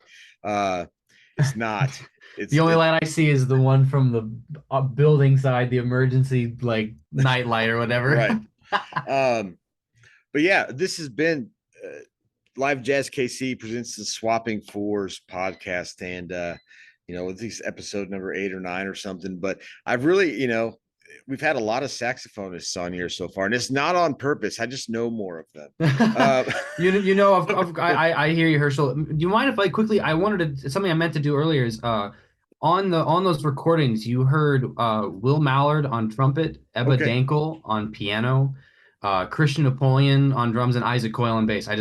it's not. The only It light I see is the one from the building side, the emergency like night light or whatever. right. Um, but yeah, this has been Live Jazz KC presents the Swapping Fours podcast, and this is episode number 8 or 9 or something. But I've really, we've had a lot of saxophonists on here so far, and it's not on purpose. I just know more of them. Uh, I hear you, Herschel. Do you mind if I quickly? I wanted to something I meant to do earlier is on those recordings you heard Will Mallard on trumpet, Ebba okay, Dankel on piano, Christian Napoleon on drums, and Isaac Coyle on bass. I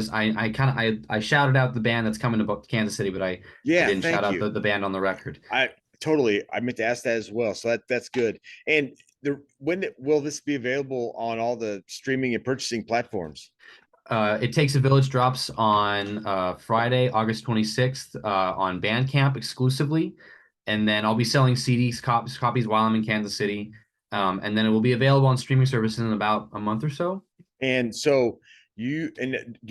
kind of I shouted out the band that's coming to Kansas City, but I yeah, didn't shout thank out you. the band on the record. I meant to ask that as well. So that's good. And when will this be available on all the streaming and purchasing platforms? It Takes a Village drops on Friday, August 26th on Bandcamp exclusively. And then I'll be selling CDs, copies while I'm in Kansas City. And then it will be available on streaming services in about a month or so. And so Do you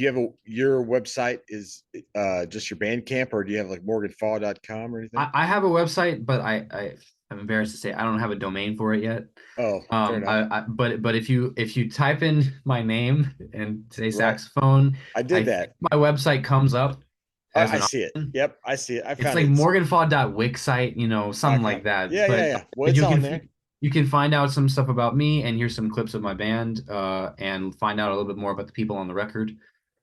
have your website is just your Bandcamp, or do you have like morganfaw.com or anything? I have a website, but I'm embarrassed to say I don't have a domain for it yet. Oh, fair enough. But if you type in my name and say Right. saxophone, I did I think that. my website comes up as I an see it. option. Yep, I see it. I It's found like it. morganfaw.wixsite, something like .com. that. Yeah, yeah, But yeah. Well, but it's you on can there. you can find out some stuff about me and here's some clips of my band, and find out a little bit more about the people on the record.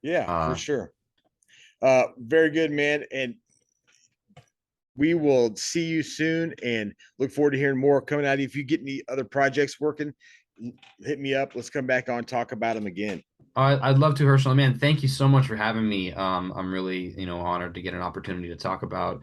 Yeah, for Uh, sure. Very good, man. And we will see you soon and look forward to hearing more coming out of you. If you get any other projects working, hit me up. Let's come back on, talk about them again. I'd love to, Herschel. Man, thank you so much for having me. I'm really, honored to get an opportunity to talk about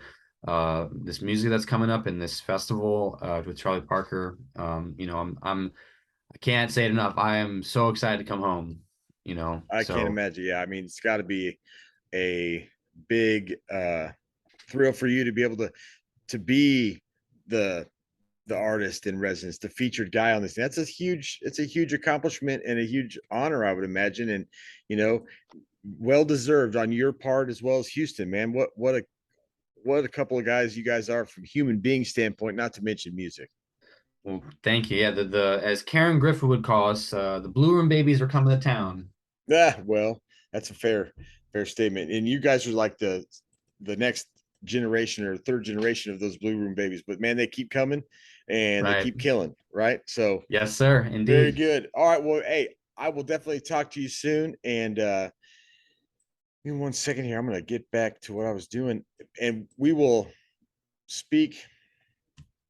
this music that's coming up in this festival with Charlie Parker. I can't say it enough. I am so excited to come home. I can't So imagine. Yeah, I mean, it's got to be a big thrill for you to be able to be the the artist in residence, the featured guy on this. It's a huge accomplishment and a huge honor, I would imagine. And you know, well deserved on your part as well as Houston, man. What a couple of guys you guys are from human being standpoint, not to mention music. well, thank you. Yeah, the as Karen Griffith would call us, the Blue Room Babies are coming to town. Well, that's a fair statement. And you guys are like the next generation or third generation of those blue room babies. But man, they keep coming and they Right. keep killing, right? So Yes, sir. very Indeed. good. All right. Well, hey, I will definitely talk to you soon. And give me one second here. I'm gonna get back to what I was doing, and we will speak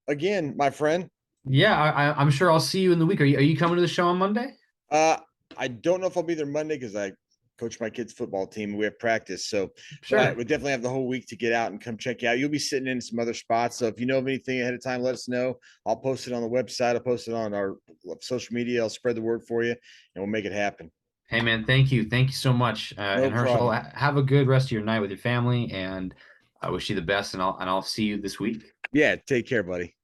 again, my friend. Yeah, I'm sure I'll see you in the week. Are you coming to the show on Monday? Uh, I don't know if I'll be there Monday because I coach my kids' football team and we have practice. So, but I Sure. would definitely have the whole week to get out and come check you out. You'll be sitting in some other spots. So if you know of anything ahead of time, let us know. I'll post it on the website. I'll post it on our social media. I'll spread the word for you and we'll make it happen. Hey man, thank you. Thank you so much. No And Herschel, problem. have a good rest of your night with your family, and I wish you the best, and I'll see you this week. Yeah. Take care, buddy.